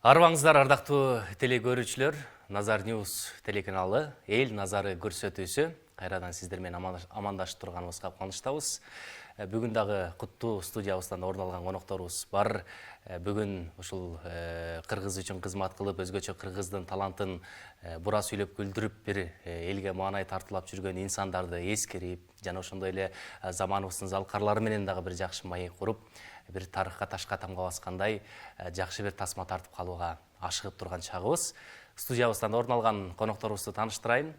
Арбаңыздар ардактуу телекөрүүчүлөр, Назар Ньюс телеканалы эл назары көрсөтүүсү кайрадан сиздер менен амандашып турганыбызга кубанычтабыз. Бүгүн дагы куттуу студиябыздан орун алган конокторубуз бар. Бүгүн ушул кыргыз үчүн кызмат кылып, өзгөчө кыргыздын талантын бура сүйлөп күлдүрүп бир элге маанай тартуулап жүргөн инсандарды эскерип, жана ошондой эле заманыбыздын залкарлары менен дагы бир жакшы маек куруп, бир тарыхка ташка тамга баскандай жакшы бир тасма тартып калууга ашыгып турган чагыбыз. Студиябыздан орун алган конокторубузду тааныштырайын.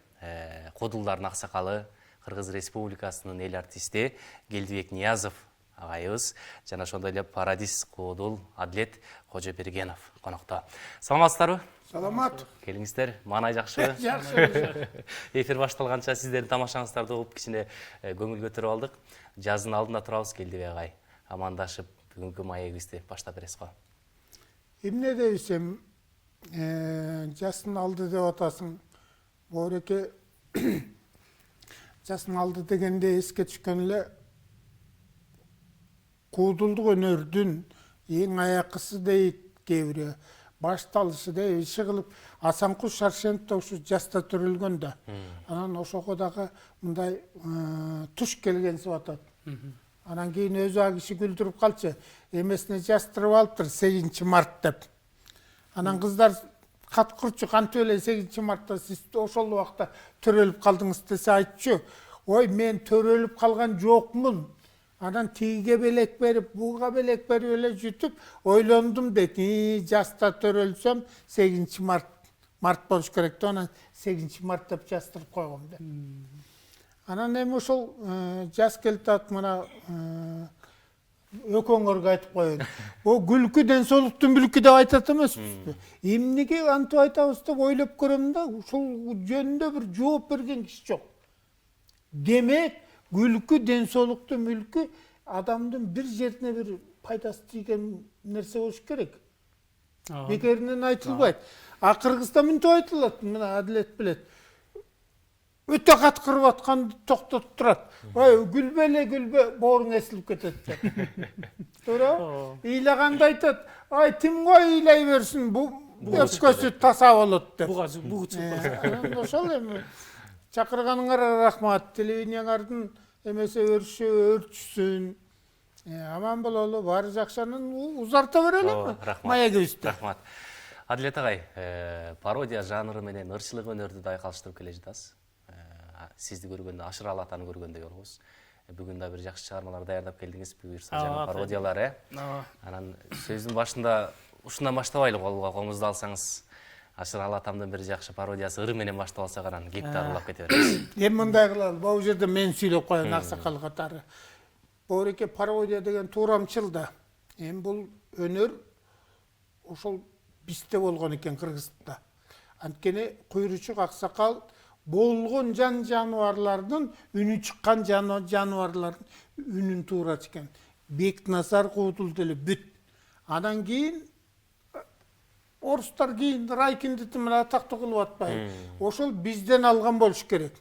Кодулдардын аксакалы, Кыргыз Республикасынын эл артисти Келдибек Ниязов агайыбыз жана ошондой эле Парадис Кодул Адилет Кожобергенов конокто. Саламатсыздарбы? Саламат. Келиңиздер, маанай жакшыбы? Жакшы. Эфир башталганча сиздердин тамашаңыздарды угуп кичине көңүл көтөрүп алдык. Жаздын алдында турабыз, Келдибек агай. Амандашып бүгүнкү маегибизди баштап бересиз го. Эмне дейсем, жасын алды деп атасың. Боореке жасын алды дегенде эске түшкөн эле куудулдук өнөрдүн эң аякысы дейт кээ бирөө. Башталышы деп иши кылып Асанкул Шаршенов да ушу жаста төрөлгөн да. Анан ошого дагы мындай туш келгенсип атат. Анан кийин өзү а киши күлдүрүп калчу. Эмесине жастырып алыптыр 8 март деп. Анан кыздар кат курчу, кантип эле 8 мартта сиз ошол убакта төрөлүп калдыңыз десе айтчу. Ой, мен төрөлүп калган жокмун. Анан тиге белек берип, буга белек берип эле жүтүп, ойлондум дейт. Жаста төрөлсөм 8 март болуш керек да, анан 8 март деп жастырып койгом деп. Анан эми ошол жаз келатат, мына экөөңөргө айтып коеюн. О күлкү ден соолуктун бүлкү деп айтат эмеспизби? Эмнеге антип айтабыз деп ойлоп көрөм да, ушул жөнүндө бир жооп берген киши жок. Демек, күлкү ден соолуктун мүлкү адамдын бир жерине бир пайдасы тийген нерсе болуш керек. Бекеринен айтылбайт. А Кыргызда мынтип айтылат, мына Адилет билет. Өтө каткырып атканды токтотуп турат. Ой, күлбеле, бооруң эсилип кетет деп. Туура? Ыйлаганда айтат. Ай, тимге ыйлай берсин, бу өпкөсү таса болот деп. Бугу чыкпас. Ошол эми чакырганыңарга рахмат. Телевидениеңардын эмесе өрчүсүн. Аман бололу, баары жакшанын узарта берелими? Маегибизди. Рахмат. Адилет агай, пародия жанры менен ырчылык өнөрдү дайкалыштырып келе жатасыз. Сизди көргөндө, Ашыр Алатаны көргөндө көргүбүз. Бүгүн да бир жакшы чыгармалар даярдап келдиңиз, буюрса жаңы пародиялар, Анан сөздүн башында ушундан баштабайлы колуңузду алсаңыз, Ашыр Алатамдын бир жакшы пародиясы ыры менен баштап алсак, анан кепти аралап кете беребиз. Эми мындай кылалы, бул жерде мен сүйлөп коеюн аксакал катары. Боореке пародия деген туурамчыл да. Эми бул өнөр ошол бизде болгон экен, Кыргызда. Анткени куйручук аксакал болгон жан жаныбарлардын үнү чыккан жаныбарлардын үнүн туурат экен. Бекназар Куудул деле бүт. Анан кийин орустар кийин Райкиндити менен атактуу кылып атпайбы? Ошол бизден алган болуш керек.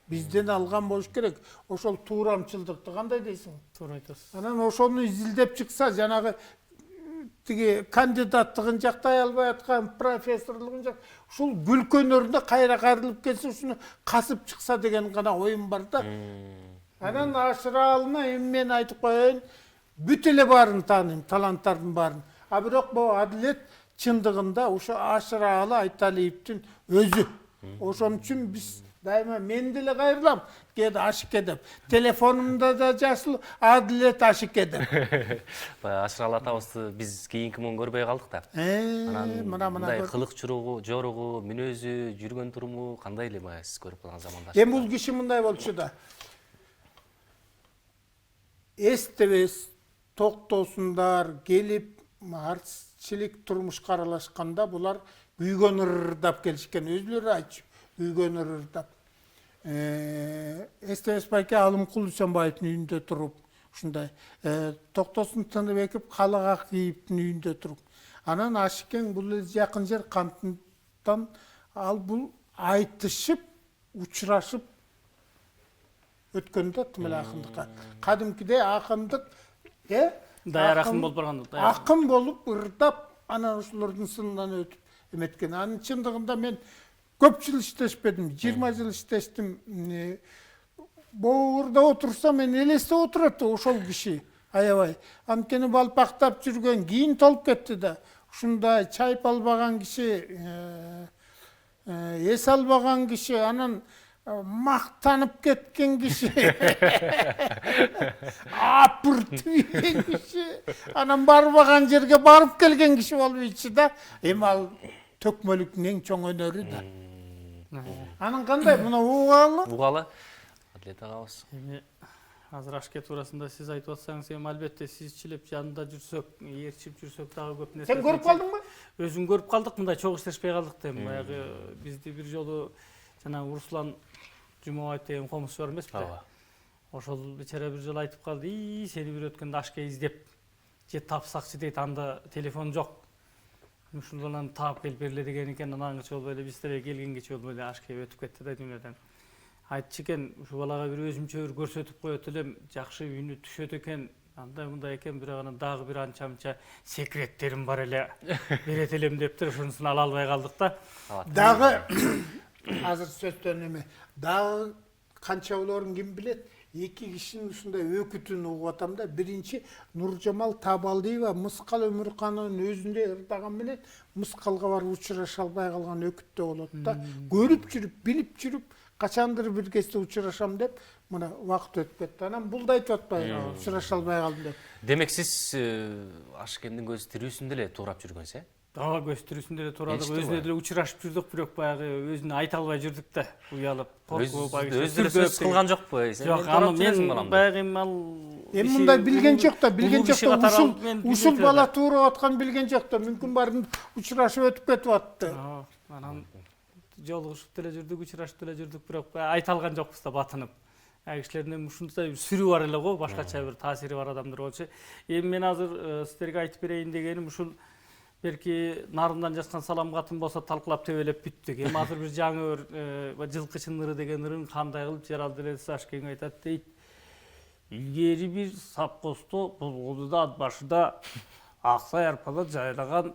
Бизден алган болуш керек. Ошол туурамчылдыкты кандай дейсиң? Туура айтасыз. Анан ошону изилдеп чыкса, жанагы тиги кандидаттыгын жактай албай аткан, профессорлугун ушул күлкү өнөрүндө кайра кайрылып келсе, ушуну касып чыкса деген гана оюм бар да. Анан Ашыралына эми мен айтып коеюн, бүт эле баарын тааныйм, таланттардын баарын. А бирок бул Адилет чындыгында ушу Ашыралы Айталиевдин өзү. Ошон үчүн биз дайыма мен деле кайрылам, кээде Ашыке деп. Телефонумда да жасыл Адилет Ашыке деп. Ашыр Алатабызды биз кийинки муун көрбөй калдык да. Мындай кылык жоругу, мүнөзү, жүргөн туруму кандай эле сиз көрүп калган заманда? Эми бул киши мындай болчу да. Эстебес, токтосундар, келип артистчилик турмушка аралашканда булар күйгөн ырдап келишкен, өзүлөрү айтчу. Күйгөн ырдап. Эстебес байке Алымкул Үсөнбаевдин үйүндө туруп, ушундай Токтосун Тыныбеков Калык Акиевдин үйүндө туруп. Анан Ашыкең бул жакын жер Кантындан ал бул айтышып, учурашып өткөндө тымел акындыкка. Кадимкидей акындык, Даяр акын болуп барган. Акын болуп ырдап анан ошолордун сынынан өтүп эметкен. Анын чындыгында мен көп жыл иштешпедим, 20 жыл иштештим. Боорда отурса мен элестеп отурат ошол киши аябай. Анткени балпактап жүргөн, кийин толуп кетти да. Ушундай чайып албаган киши, эс албаган киши, анан мактанып кеткен киши, апыр тийген киши, анан барбаган жерге барып келген киши болбойчу да. Эми ал төкмөлүктүн эң чоң өнөрү да. Анын кандай мына угалы Адлет агабыз. Эми азыр ашке туурасында сиз айтып атсаңыз, эми албетте сизчилеп жанында жүрсөк, ээрчип жүрсөк дагы көп нерсе. Сен көрүп калдыңбы? Өзүң көрүп калдык, мындай чогуу иштешпей калдык да. Баягы бизди бир жолу жанагы Руслан Жумабаев деген комуз бар эмеспи? Ооба. Ошол бечара бир жолу айтып калды, сени бир өткөндө ашке издеп же тапсакчы дейт, анда телефон жок. Ушундан таап келип берле деген экен, анан аңчы болбой эле биз деле келгенге болбой эле ашке өтүп кетти да дүйнөдөн. Айтчу экен, ушу балага бир өзүмчө бир көрсөтүп коет элем, жакшы үнү түшөт экен, андай мындай экен, бирок анан дагы бир анча-мынча секреттерим бар эле, берет элем дептир, ошонусун ала албай калдык да. Дагы азыр сөздөн эме, дагы канча болорун ким билет? Эки кишинин ушундай өкүтүн угуп атам да. Биринчи Нуржамал Табалдиева Мыскал Өмүрканын өзүндө ырдаган менен Мыскалга барып учураша албай калган өкүттө болот да. Көрүп жүрүп, билип жүрүп, качандыр бир кезде учурашам деп, мына убакыт өтүп кетти. Анан бул да айтып атпайбы, учураша албай калдым деп. Демек сиз Ашкендин көз тирүүсүндө эле туурап жүргөнсүз, Ага, көз тирүүсүндө эле турадык, өзүнө деле учурашып жүрдүк, бирок баягы өзүнө айта албай жүрдүк да, уялып, коркуп, өзү сөз кылган жокпу? Жок, аны мен баягы ал Эми мындай билген жок да, ушул бала туурап аткан билген жок да, мүмкүн баарын учурашып өтүп кетип атты. Анан жолугушуп деле жүрдүк, учурашып деле жүрдүк, бирок айта алган жокпуз да батынып. Кишилердин ушундай бир сүрүү бар эле го, башкача бир таасири бар адамдар болчу. Эми мен азыр сиздерге айтып берейин дегеним ушул берки нарындан жазган салам катын болсо талкылап тебелеп бүттүк. Эми азыр бир жаңы ыр жылкычын ыры деген ырын кандай кылып жаралды эле Ашкең айтат дейт. Илгери бир сапкосто болгону ат башында аксай арпада жайлаган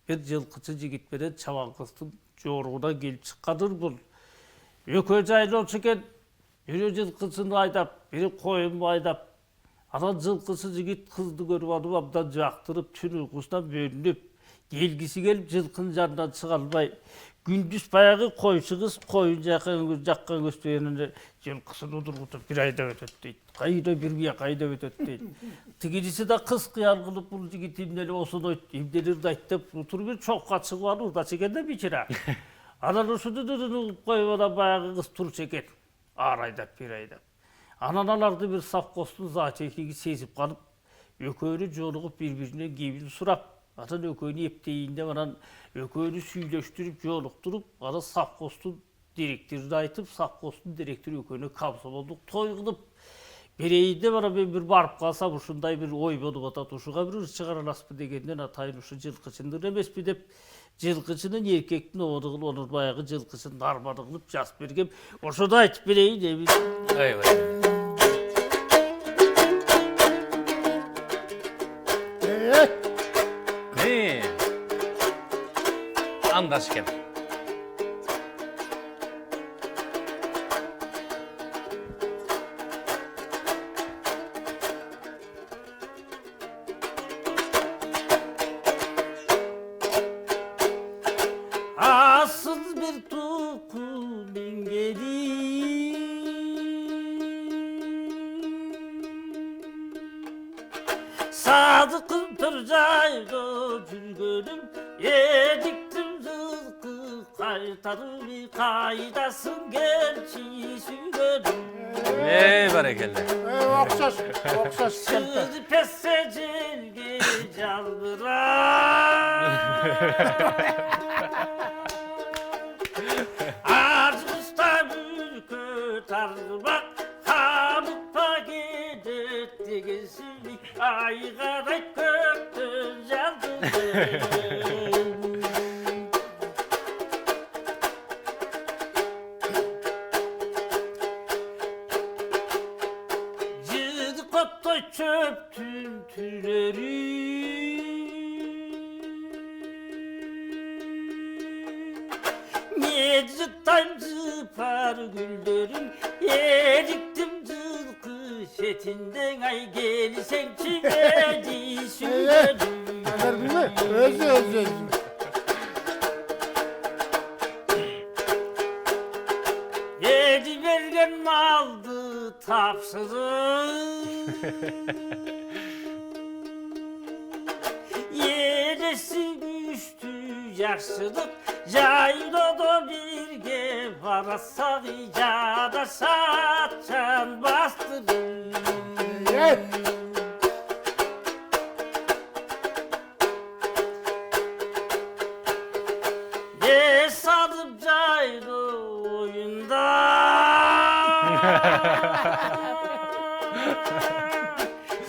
бир жылкычы жигит менен чабан кыздын жоругуна келип чыккандыр бул. Экөө жайлоочу экен, бири жылкычын айдап, бири коюн айдап. Анан жылкычы жигит кызды көрүп алып абдан жактырып, түн уйкусунан бөлүнүп, келгиси келип жылкынын жанынан чыга албай, күндүз баягы койчу кыз коюн жаккан көстөгөнүн жылкысын удургутуп бир айдап өтөт дейт. Кайда бир бияк айдап өтөт дейт. Тигиниси да кыз кыял кылып бул жигит эмнели осонойт, эмнели ырдайт деп туруп бир чокка чыгып алып ырдачу экен да бичара. Анан ушуну угуп коюп анан баягы кыз турчу экен. Ар айдап, бир айдап. Анан аларды бир совхоздун зоотехниги сезип калып, экөөнү жолугуп бири-биринен кебин сурап, анан экөөнү эптейин деп анан экөөнү сүйлөштүрүп, жолуктуруп, анан совхоздун директоруна айтып, совхоздун директору экөөнү комсомолдук той кылып берейин деп анан мен бир барып калсам, ушундай бир ой болуп атат, ушуга бир ыр чыгара аласызбы дегенден атайын ушу жылкычынын ыры эмеспи деп, жылкычынын эркектин оду кылып, онун баягы жылкычынын арманы кылып жазып бергем. Ошону айтып берейин эми. Анда Ашкем. Asıl bir tuku mingeli Sadıkım Turcay'da жүргөнүм Ediktim zılkı kaytarıp kaydasın gerçi sügönüm Barakalla. Окшош, окшош. Sığdı pessecelge caldıra Arzusta ülkü targılmak Hamıkta gidet degesini Aygaray köktün caldıra Çöptün tüleri Ecittan zıpar güllerin eriktim zılkı şetinden ay gelsen kime düşünelim. Nazar bilme. Özü. Yedi vergen maldı tapsızım. Yeresi düştü yaşlılık. Yayla da birge varasak icada satçan bastırır. Sadıp caylı oyunda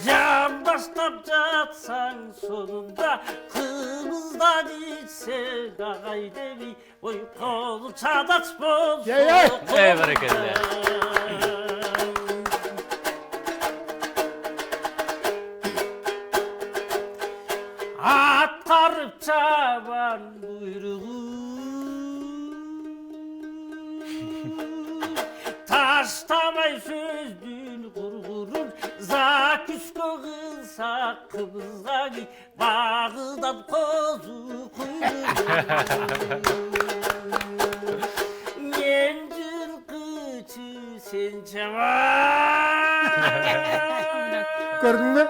Can başlap catsan sonunda Kımızdan içse gagay devi Oy kolu çadaç bozdu Ey bereketli. Atkarıp çaban buyruğu Taştamay sözdün kurgurur Zaküsko kılsa kıbızla Bağıdan kozu kuyruğu Yencil kıçı sen çaman Gördün mü?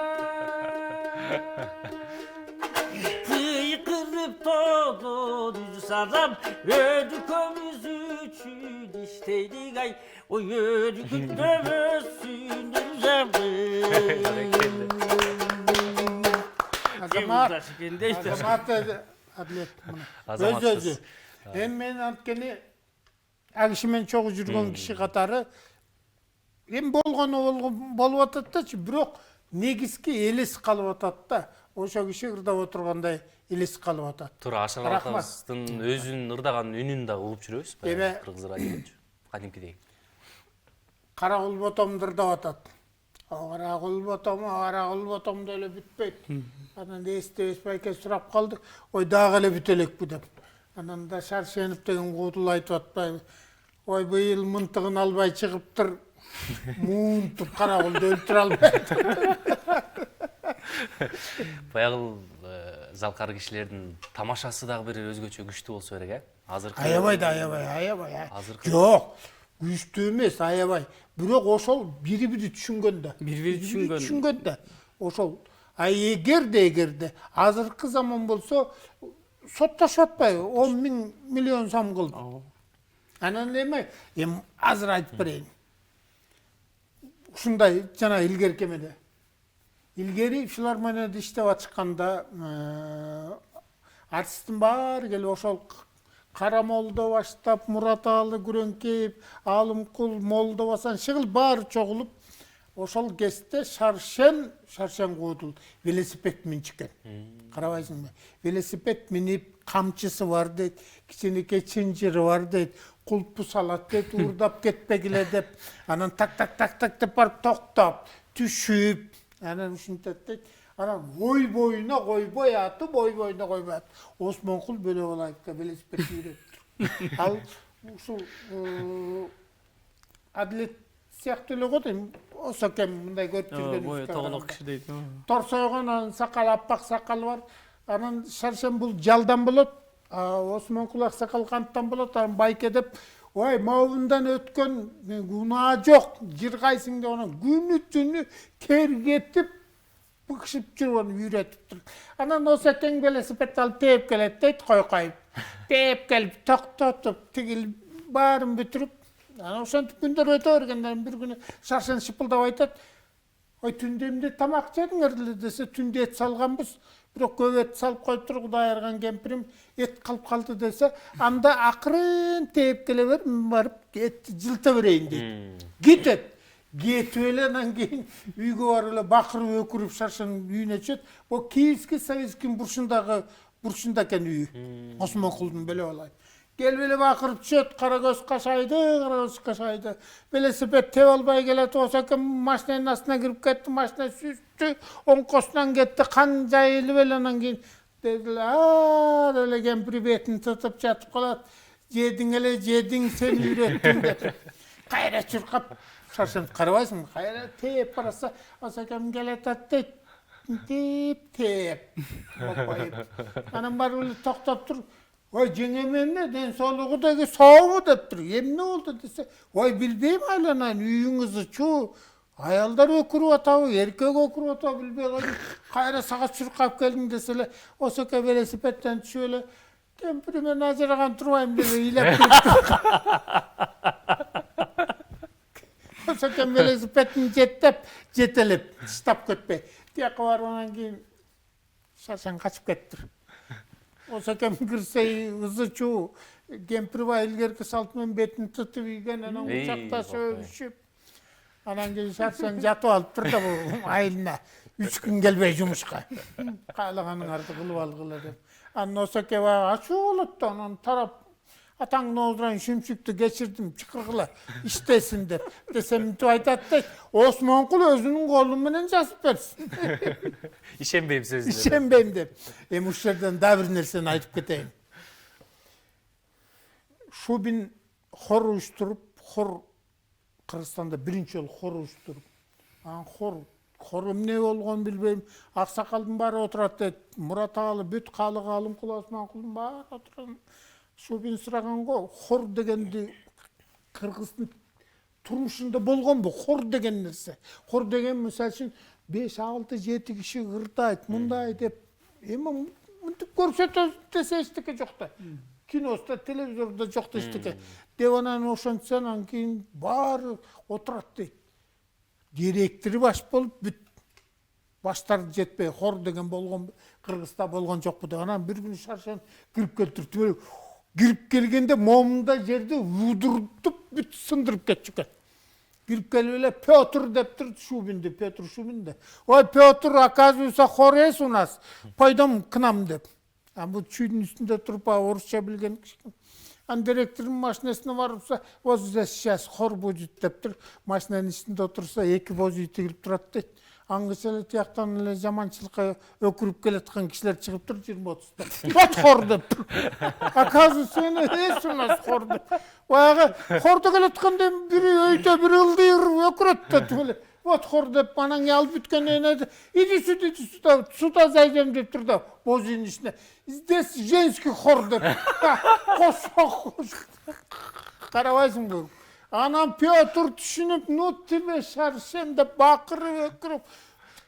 Kıykırıp doğdu düz saram Ödü kömüz üçün işteydi gay O yörgün dövüsün düzemdi Azamat adlet buna. Azamatsız. Öz. Men antkeni agışымен чогуу жүргөн киши катары эми болуп атат дачы, бирок негизги элес калып атат да. Ошо киши ырдап отургандай элес калып атат. Туура Ашар атабыздын өзүнүн ырдаган үнүн да угуп жүрөбүз. Эме Кыргыз радиочу. Кадимкидей. кара кул ботомду ырдап атат. Кара кул ботом деле бүтпөйт. Анан эстебес байке сурап калды. Ой дагы эле бүтө элекпи деп. Анан да Шаршенов деген куудул айтып атпайбы. Ой быйыл мынтыгын албай чыгыптыр. Муунтуп кара кулду өлтүрө албайт. Баягы залкар кишилердин тамашасы дагы бир өзгөчө күчтүү болсо керек, Азыркы Аябай. Жок, күчтүү эмес, аябай. Бирок ошол бири-бири түшүнгөн да. Бири-бири түшүнгөн да. Ошол. Эгерде азыркы заман болсо соттошуп атпайбы? 10 миллион сом кылып. Анан эми азыр айтып берейин. Ушундай жана илгерки эмеде. Илгери филармонияда иштеп атышканда артисттин баары келип ошол Кара Молдо баштап, Мураталы, Күрөңкеев, Алымкул, Молдо Басан Шыгыл баары чогулуп, ошол кезде Шаршен куудул велосипед минчикен. Карабайсыңбы? Велосипед минип, камчысы бар дейт, кичинекей чынжыры бар дейт, кулпу салат дейт, уурдап кетпегиле деп, анан так деп барып токтоп, түшүп, анан ушинтет дейт. Анан бойуна койбой атып, бойуна койбой атып. Осмонкул бөлө болайыпка велосипед үйрөттүр. Ал ушул Адлет сыяктуу эле го дейм. Осокем мындай көрүп жүргөн. Бою тоголок киши дейт. Торсойгон анын сакалы, аппак сакалы бар. Анан Шаршен бул жалдан болот. Осмонкул аксакал канттан болот. Анан байке деп, ой, мабындан өткөн гунаа жок. Жыргайсың деп анан күнү түнү тергетип быкшып жүргөн үйрөтүп тур. Анан Осекең велосипед алып тээп келет дейт, койып. Тээп келип токтотуп, тигил баарын бүтүрүп, анан ошентип күндөр өтө бергенден бир күнү Шаршен шыпылдап айтат. Ой, түндө эмне тамак жедиңер эле десе, түндө эт салганбыз. Бирок көп эт салып коюптур, Кудай айырган кемпирим эт калып калды десе, анда акырын тээп келе бер, барып этти жылта берейин дейт. Кетет. Кетип эле анан кийин үйгө барып эле бакырып өкүрүп Шаршенин үйүнө чет. Бул Киевский Советский бурчунда экен үйү. Осмонкулдун беле алайт. Келип эле бакырып чет, Карагөз кашайды. Велосипед теп албай келет, Осекем машинанын астына кирип кетти, машина сүзтү, оңкосунан кетти, кан жайылып эле анан кийин эле кемпир бетин тытып жатып калат. жедиң сен үйреттің деп. Қайра чұрқап, шаршанып қарабайсың, қайра теп бараса, Осакем келетат дейді. Теп. Анан бар өлі тоқтап тұр. Ой, жеңеменне, ден солығы дағы соғымы деп тұр. Емне олды десе, ой, білбейм айланайын, үйіңізі чу. Аялдар өкіріп атауы, еркек өкіріп атауы білбей қойды. Қайра сағат шұрқап келдің деселе, Осаке велосипедтен түшелі. Кемпірімен ажыраған тұрмайым деп илеп Осаке велосипедін жетелеп, штап көтпей. Тияқы бар онан кейін шаршан қачып кеттір. Осакем кірсе ұзы чу, кемпір ба илгеркі салтымен бетін тұтып үйген, анан ұшақта сөбішіп. Анан кейін шаршан жатып алып тұр да бұл айылына 3 күн келбей жұмысқа. Қалағаның арды қылып алғылы деп. Анан Осаке ба ашу олытты, анан тарап атаңын оғызыран шүмшікті кешірдім, шықырғыла, іштесін деп. Десем тү айтатты, Осмонқұл өзінің қолыменен жасып берсін. Ишенбейм сөзіне. Ишенбейм деп. Үш жерден да бір нәрсені айтып кетейін. Шубин хор ұштырып, Қырғызстанда бірінші жол хор ұштырып. Хор не болған білбейм. Ақсақалдың бары отырады, Мұрат ағалы, бүт қалы ғалым құл Осмонқұлдың бары отырады. Шубин сұраған ғой, хор дегенді Қырғыздың тұрмышында болған бұл, хор деген нәрсе. Хор деген мысал үшін 5-6-7 кіші ғыртайды, мұндай деп, мұнды көрсетті десе ештіке жоқты. Киноста, телевизорда жоқты ештіке. Деванан ошанцанан кейін бары отырады дейді. Директоры баш болып, бүт баштарды жетпей, хор деген болған, Қырғызда болған жоқ бұды. Анан бір күн шаршан кіріп келтірді. Кіріп келгенде момында жерде удыртып, бүт сындырып кетчікен. Кіріп келгенде Петр деп тұрды Шубинді, Петр Шубинді. Ой, Петр, оказывается, хор ес у нас. Пойдем к нам деп. Бұл чүйдің үстінде тұрып, орысша білген кішкен. Директордың машинасына барыпса, вот здесь сейчас хор будет деп тұр. Машинаның үстінде отырса, 2 боз үй тегіліп тұрады дейді. Аңғысылы тияқтан жаманшылыққа өкіріп келеткен кісілер шығып тұр 20-30-та. Вот хор деп. Оказывается, ес у нас хор деп. Баяғы хорды келеткенде бірі өйте, бірі ылдайыр өкіретті. Вот хор деп, анан алып бүткен еді. Иди сюда зайдем деп тұрды. Боз үйдің ішіне. Здесь женский хор деп. Қош. Қарабайсың бұл. Анам Петр түшініп, ну тебе шаршем деп бақырып өкіріп,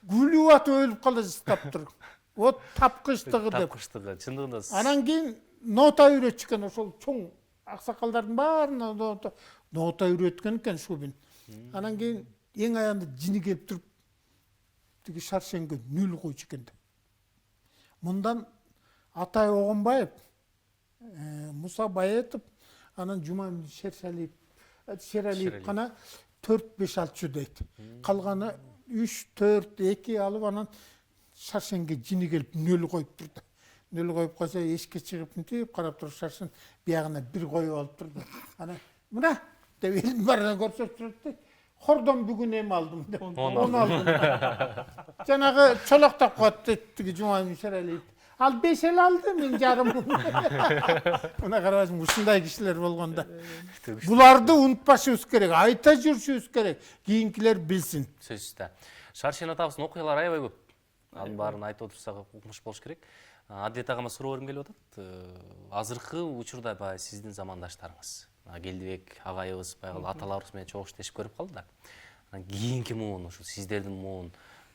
гүлі ат өліп қала жыстап тұр. Вот тапқыштығы деп. Тапқыштығы, шындығында. Анан кейін нота үйретшікен, ошол чоң ақсақалдардың барына нота үйреткен екен Шубин. Анан кейін ең аяғында жini келіп тұрып, тегі шаршенге 0 қойшы екенді. Мұндан Атай Оғынбаев, Мұса Байетов, анан Жұман Шералиев қана 4-5-6 дейді. Қалғаны 3-4-2 алып, анан шаршенге жini келіп 0 қойып тұрды. 0 қойып қойса, ешке шығып нүтейіп, қарап тұрып шаршен бияғына 1 қойып алып тұрды. Ана, мұна, деп елін барына көрсет тұрды. Хордан бүгін ем алдым деп. Оны алдым. Жаңағы чолақтап қойды дейді Жұман Шералиев. Ал 5 ел алды, мен жарым. Мұна қарабасың, ұшындай кішілер болғанда. Бұларды ұнытпашымыз керек, айта жүршіміз керек, кейінкілер білсін. Сөзсізді. Шаршен атағысын оқиялар аябай көп. Алын барын айтып отырсақ оқымыш болуш керек. Әділет ағама сұрау өрім келіп отады. Азырқы учурда сіздің замандаштарыңыз. Келдібек ағайыбыз, аталарымыз мен чоғыш тешіп көріп қалды да. Кейінгі мұғын, сіздердің мұғын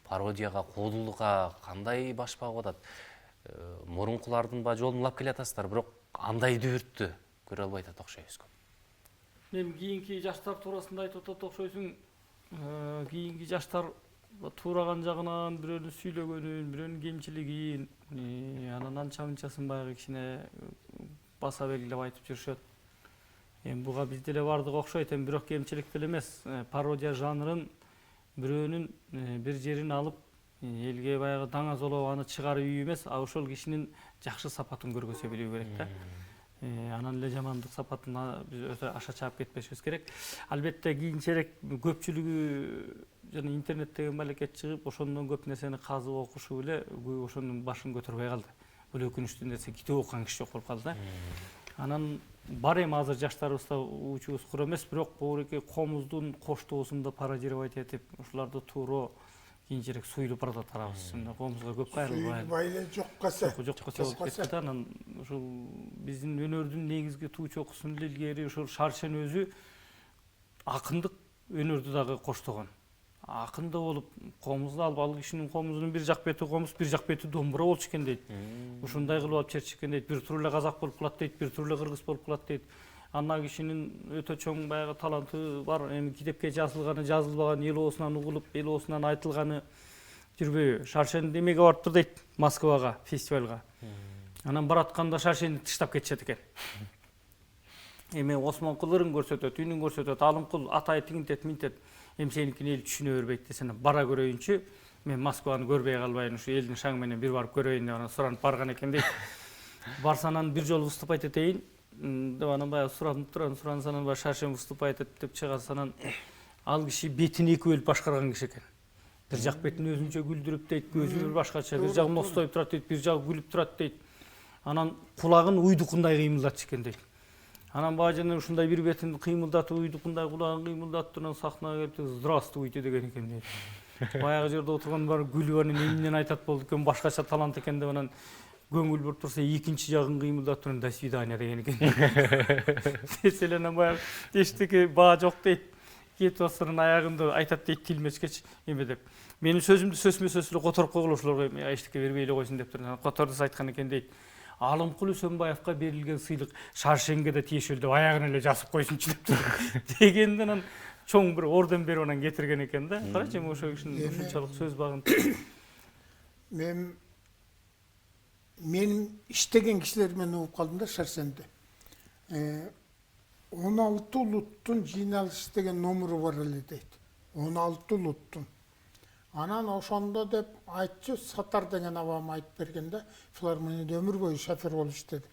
пародияға, қодылыға қандай башпақ отады? Мұрынқылардың жолын лап келе атасыздар, бірақ андай дүртті көре албай атады оқшайыз көп. Мен кейінгі жаштар турасында айтып отады оқшайсың, кейінгі жаштар тураған жағынан біреуін сөйлегенін, біреуін кемшілігін, анан анча-мынчасын баяғы кішіне баса белгілеп айтып жүршөт. Бұға бізде бардық оқшайды, бірақ кемшілік емес. Пародия жанрын біреуінің бір жерін алып, елге баяғы даңа золау аны шығарып үй емес, ошол кишинин жакшы сапатын көргөзө билүү керек да. Анан эле жамандык сапатын биз өтө аша чаап кетпешибиз керек. Албетте кийинчерээк көпчүлүгү жана интернеттеги малекет чыгып, ошондон көп нерсени казып окушу эле ошонун башын көтөрбөй калды. Бул өкүнүчтүү нерсе, китеп окуган киши жок болуп калды да. Анан бар эми азыр жаштарыбызда учубуз кур эмес, бирок бууреке комуздун коштоосунда пародировать этип, ушуларды туура кийинчерээк суйлуп баратабыз. Комузга көп кайрылбай. Байле жок калса. Жок калса болуп кетти. Анан ушул биздин өнөрдүн негизги туу чокусунун илгери ушул Шаршен өзү акындык өнөрдү дагы коштогон. Акында болуп, комузду алып, ал кишинин комузунун бир жак бети комуз, бир жак бети домбура болчу экен дейт. Ушундай кылып алып чертишкен дейт. Бир тур эле казак болуп калат дейт, бир тур эле кыргыз болуп калат дейт. Ана кишинин өтө чоң баягы таланты бар. Эми китепке жазылганы, жазылбаганы, эл оосунан угулуп, эл оосунан айтылганы жүрбөйбү. Шаршен демеге барыптыр дейт, Москвага, фестивалга. Анан баратканда Шаршенди тыштап кетишет экен. Эми Осмонкулдун көрсөтөт, үнүн көрсөтөт, Алымкул атай тигинтет, минтет. Эми сеникини эл түшүнө бербейт десене, бара көрөйүнчү, мен Москваны көрбөй калбайын, ушу элдин шаң менен бир барып көрөйүн деп анан суранып барган экен дейт. Барсанан бир жолу выступать этейин деп анан баягы суранып турган, сурансанан баягы Шаршен выступать этет деп чыгарсанан ал киши бетин эки бөлүп башкарган киши экен. Бир жак бетин өзүнчө күлдүрүп дейт, көзү бир башкача, бир жагы ностоюп турат дейт, бир жагы күлүп турат дейт. Анан кулагын уйдукундай кыймылдатчу экен дейт. Анан бажынан ушундай бир бетин кыймылдатып, уйдукундай кулагын кыймылдатып турган сахнага келип, здравствуйте деген экен дейт. Баягы жерде отурган бар күлүп анан эмнени айтат болду экен, башкача талант экен деп анан көңүл буруп турса, экинчи жагын кыймылдатып турган до свидания деген экен. Десе эле анан баягы эчтеке баа жок дейт. Кетип атсанын аягында айтат дейт тилмечкеч эме деп. Менин сөзүмдү сөзмө-сөз эле которуп койгула ушуларга эчтеке бербей эле койсун деп турган. Котордус айткан экен дейт. Алымкул Үсөнбаевка берилген сыйлык Шаршенге да тиешелүү деп аягын эле жасып койсунчу деп тур. Дегенде анан чоң бир орден берип анан кетирген экен да. Карачы эми ошол кишинин ушунчалык сөз багын. Мен иштеген кишилер менен угуп калдым да Шаршенди. 16 улуттун жыйналышы деген номуру бар эле дейт. 16 улуттун. Анан ошондо деп айтчу, Сатар деген абам айтып бергенде, филармонияда өмүр бою шофер болуп иштеди.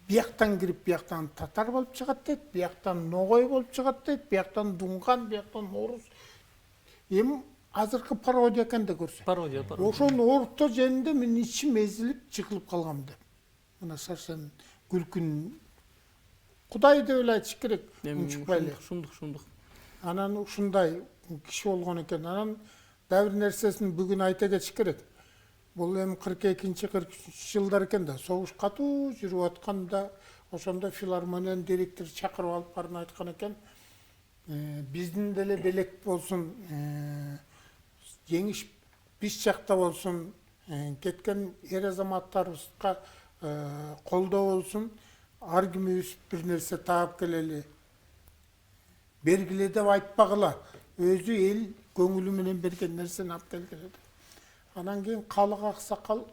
Бияктан кирип, бияктан татар болуп чыгат дейт, бияктан ногой болуп чыгат дейт, бияктан дунган, бияктан орус. Эми азыркы пародия экен да көрсө. Пародия. Ошонун орто жеринде мен ичим эзилип, жыгылып калгам деп. Мына Шаршен күлкүн Кудай деп эле айтыш керек. Шундук. Анан ушундай киши болгон экен. Анан дагы бир нерсесин бүгүн айта кетиш керек. Бул эми 42-43 жылдар экен да, согуш катуу жүрүп атканда, ошондо филармониянын директору чакырып алып барып айткан экен. Биздин деле белек болсун, жеңиш биз жакта болсун, кеткен эр азаматтарыбызга колдоо болсун, ар кимибиз бир нерсе таап келели. Бергиле деп айтпагыла. Өзү эл көңүлү менен берген нерсени алып келген. Анан кийин калык аксакал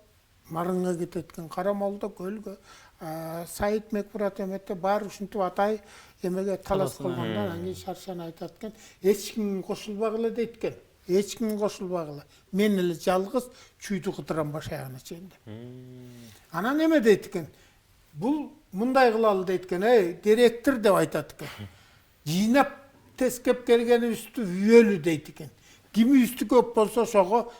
марыңга кетет экен, Карамолдо көлгө, Сайыт Мекмурат эмете баары ушинтип атай эмеге талас кылганда, анан кийин Шаршен айтат экен, эч ким кошулбагыла дейт экен. Эч ким кошулбагыла. Мен эле жалгыз чүйдү кытырам башаягына чейин деп. Анан эме дейт экен. Бул мындай кылалы дейт экен, директор деп айтат экен. Жыйнап тескеп келгенибизди үйөлү дейт экен. Кими үстү көп болсо ошого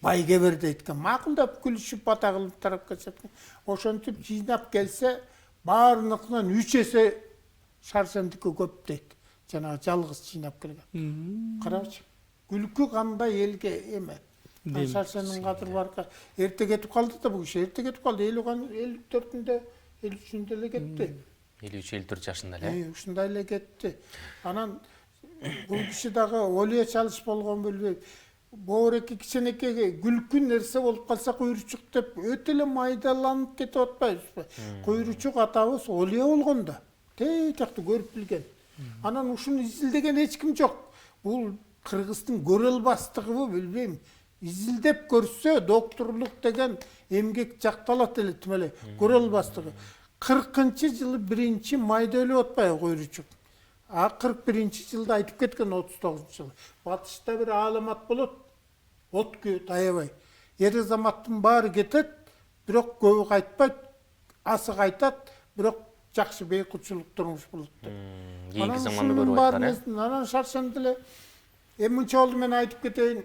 байге бер дейт экен. Макулдап күлүшүп бата кылып тарап кетет экен. Ошентип жыйнап келсе, баарыныкынан 3 эсе Шаршендики көп дейт. Жанагы жалгыз жыйнап келген. Карачы. Күлкү кандай элге эме. Шаршендин кадыр барка эрте кетип калды да бул киши. Эрте кетип калды. 54-үндө, 53-үндө эле кетти. 53-54 жашында эле. Ушундай эле кетти. Анан бул киши дагы олия чалыш болгон билбейм. Боореки кичинекеге күлкү нерсе болуп калса куйручук деп өтө эле майдаланып кетип атпайбызбы? Куйручук атабыз олия болгон да. Тейжакты көрүп билген. Анан ушуну изилдеген эч ким жок. Бул Кыргыздын көрө албастыгыбы билбейм. Изилдеп көрсө докторлук деген эмгек жакталат эле тим эле. Көрө албастыгы. 40-жылы 1 майда өлүп атпайбы куйручук. 41-жылда айтып кеткен 39-жылы. Батышта бир аламат болот. От күйөт аябай. Эр азаматтын баары кетет, бирок көбү кайтпайт. Асы кайтат, бирок жакшы бейкутчулук турмуш болот деп. Кийинки заманда көрүп айткан. Анан Шаршен деле мынча болду, мен айтып кетейин.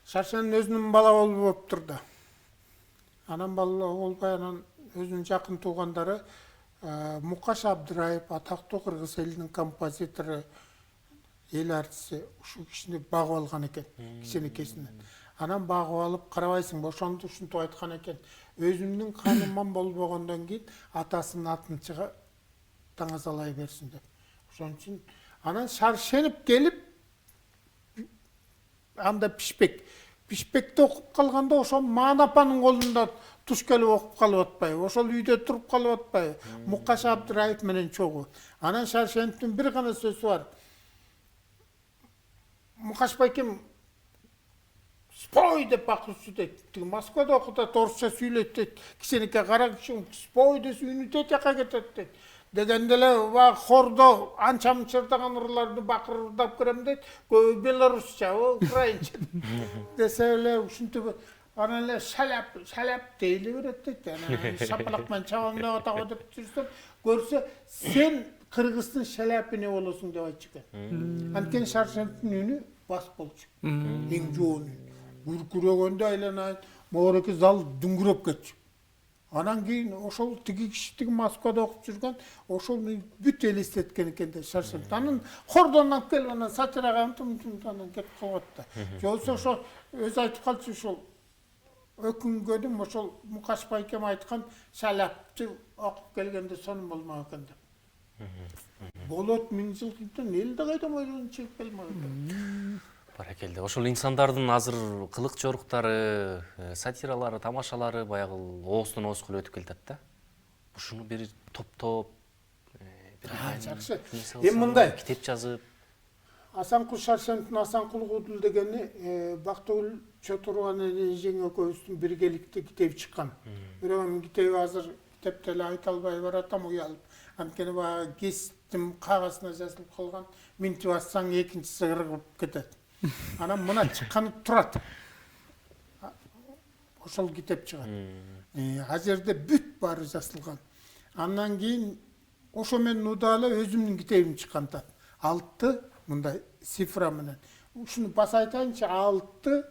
Шаршен өзүнүн бала болуп да. Анан бала болбой, анан өзүнүн жакын туугандары Мукаш Абдыраев, атактуу кыргыз элинин композитору, эл артисти ушул кишини багып алган экен, кичинекесинен. Анан багып алып, карабайсың, ошондо ушинтип айткан экен. Өзүмдүн каныман болбогондон кийин атасынын атын таңазалай берсин деп. Ошон үчүн анан Шаршенов келип анда Пишпекте окуп калганда ошол Маан апанын колунда туш келип окуп калып атпайбы? Ошол үйдө туруп калып атпайбы? Мукаш Абдыраев менен чогуу. Анан Шаршеновдун бир гана сөзү бар. Мукаш байкем спой деп акырчу дейт. Москвада окутат, орусча сүйлөйт дейт. Кичинекей кара киши спой десе үнү тет жака кетет дейт. Дегенде эле хордо анча мынчырдаган ырларды бакырдап көрөм дейт. Көбү белорусча, украинча десе эле ушинтип анан эле шаляп дейли берет дейт. Анан шапалак менен чабам деп атабы деп жүрсөм, көрсө сен кыргыздын шаляпине болосуң деп айтчу экен. Анткени Шаршеновдун үнү бас болчу. Эң жоон үн. Күркүрөгөндө айланайын, могореки зал дүңгүрөп кетчү. Анан кийин ошол тиги киши Москвада окуп жүргөн, ошол бүт элестеткен экен да Шаршенов. Анан хордон алып келип анан сатырага анан кетип калат да. Жолсо ошо өзү айтып калчу, ошол өкүнгөнүм ошол Мукаш байкем айткан шаляпчы окуп келгенде сонун болмок экен деп. Болот 1000 жыл кийин эл да кайда мойдон чыгып келмек экен. Баракелде. Ошол инсандардын азыр кылык жоруктары, сатиралары, тамашалары баягы ооздон оозго өтүп келатат да. Ушуну бир топтоп, жакшы. Эми мындай китеп жазып, Асанкул Шаршеновдун Асанкул Кудул дегени Бактыгүл Чотурган эжең экөөбүздүн биргеликте китеби чыккан. Бирок анын китеби азыр китепте эле айта албай баратам, уялып. Анткени баягы кесиптин кагазына жазылып калган. Минтип бассаң экинчиси ыргып кетет. Анан мына чыкканы турат. Ошол китеп чыгат. Ал жерде бүт баары жазылган. Андан кийин ошо менен удалы өзүмдүн китебим чыккантат. 6 мындай цифра менен. Ушуну баса айтайынчы, 6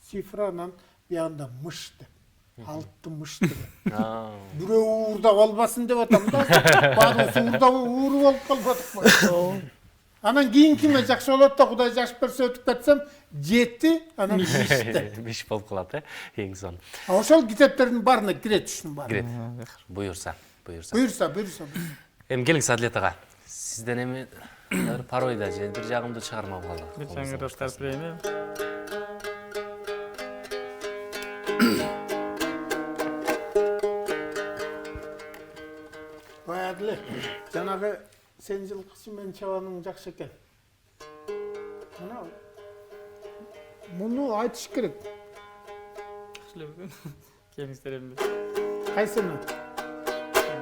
цифранан биягында мыш деп. 6 мыш деп. Бирөө уурдап албасын деп атам да. Баары уурдап ууру болуп калбадык. Анан кийин киме жакшы болот да, Кудай жаш берсе өтүп кетсем, 7 анан биш болуп калат, эң сон. Ошол китептердин баарына кирет ушунун баары. Буюрса. Буюрса. Эми келиңиз Адилет ага. Сизден эми бир пародия же бир жагымдуу чыгарма калды. Жаңырап тарпырайын. Баягы жанагы сен жылкысы менен чабаның жакшы экен. Муну айтыш керек. Келиңиздер эми. Кайсыны?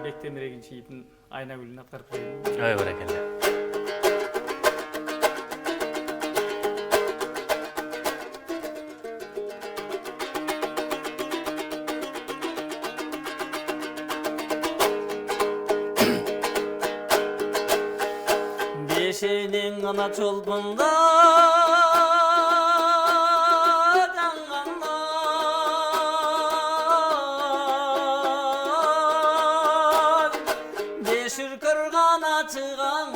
Бектемирегин чийиптин Айнагүлүн аткарып берейин. Ой, баракелде. Бешенең ана чолпунда жаңганда бешүркөр гана чыган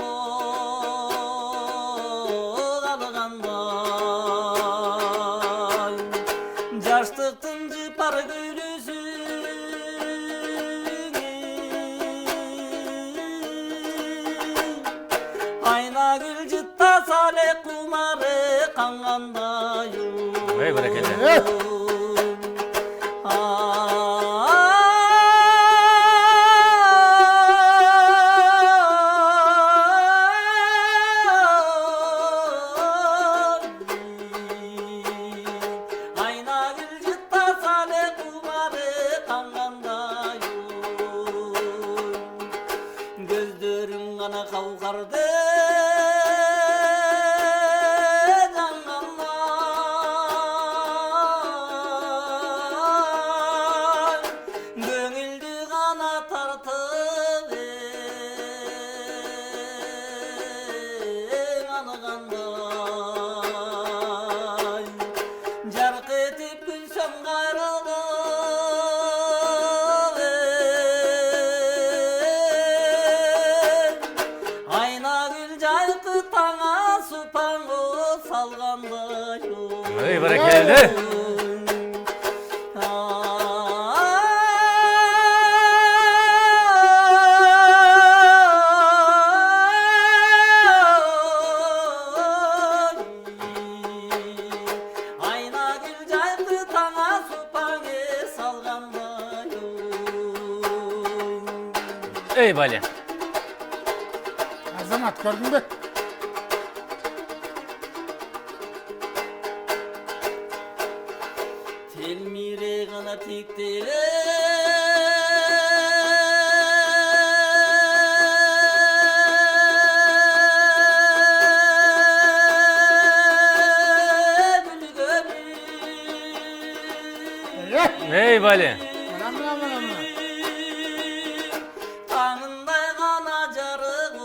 калганда жаштыктын жыпар көйлөсү Айнагүл жытта сале кумары кангандай. Ой, баракелде. Айнагүл жытта сале кумары кангандай. Көздөрүң гана калкарды жаркы этип күлсөм кайрылып салгандай Ey barakelde. Ayna gül jaydı taňa supaňe salgандай Ey Bali. Azamat gördün mü? Telmire gana tiktele Ey Bali. Mana. Taňynday gana jarık o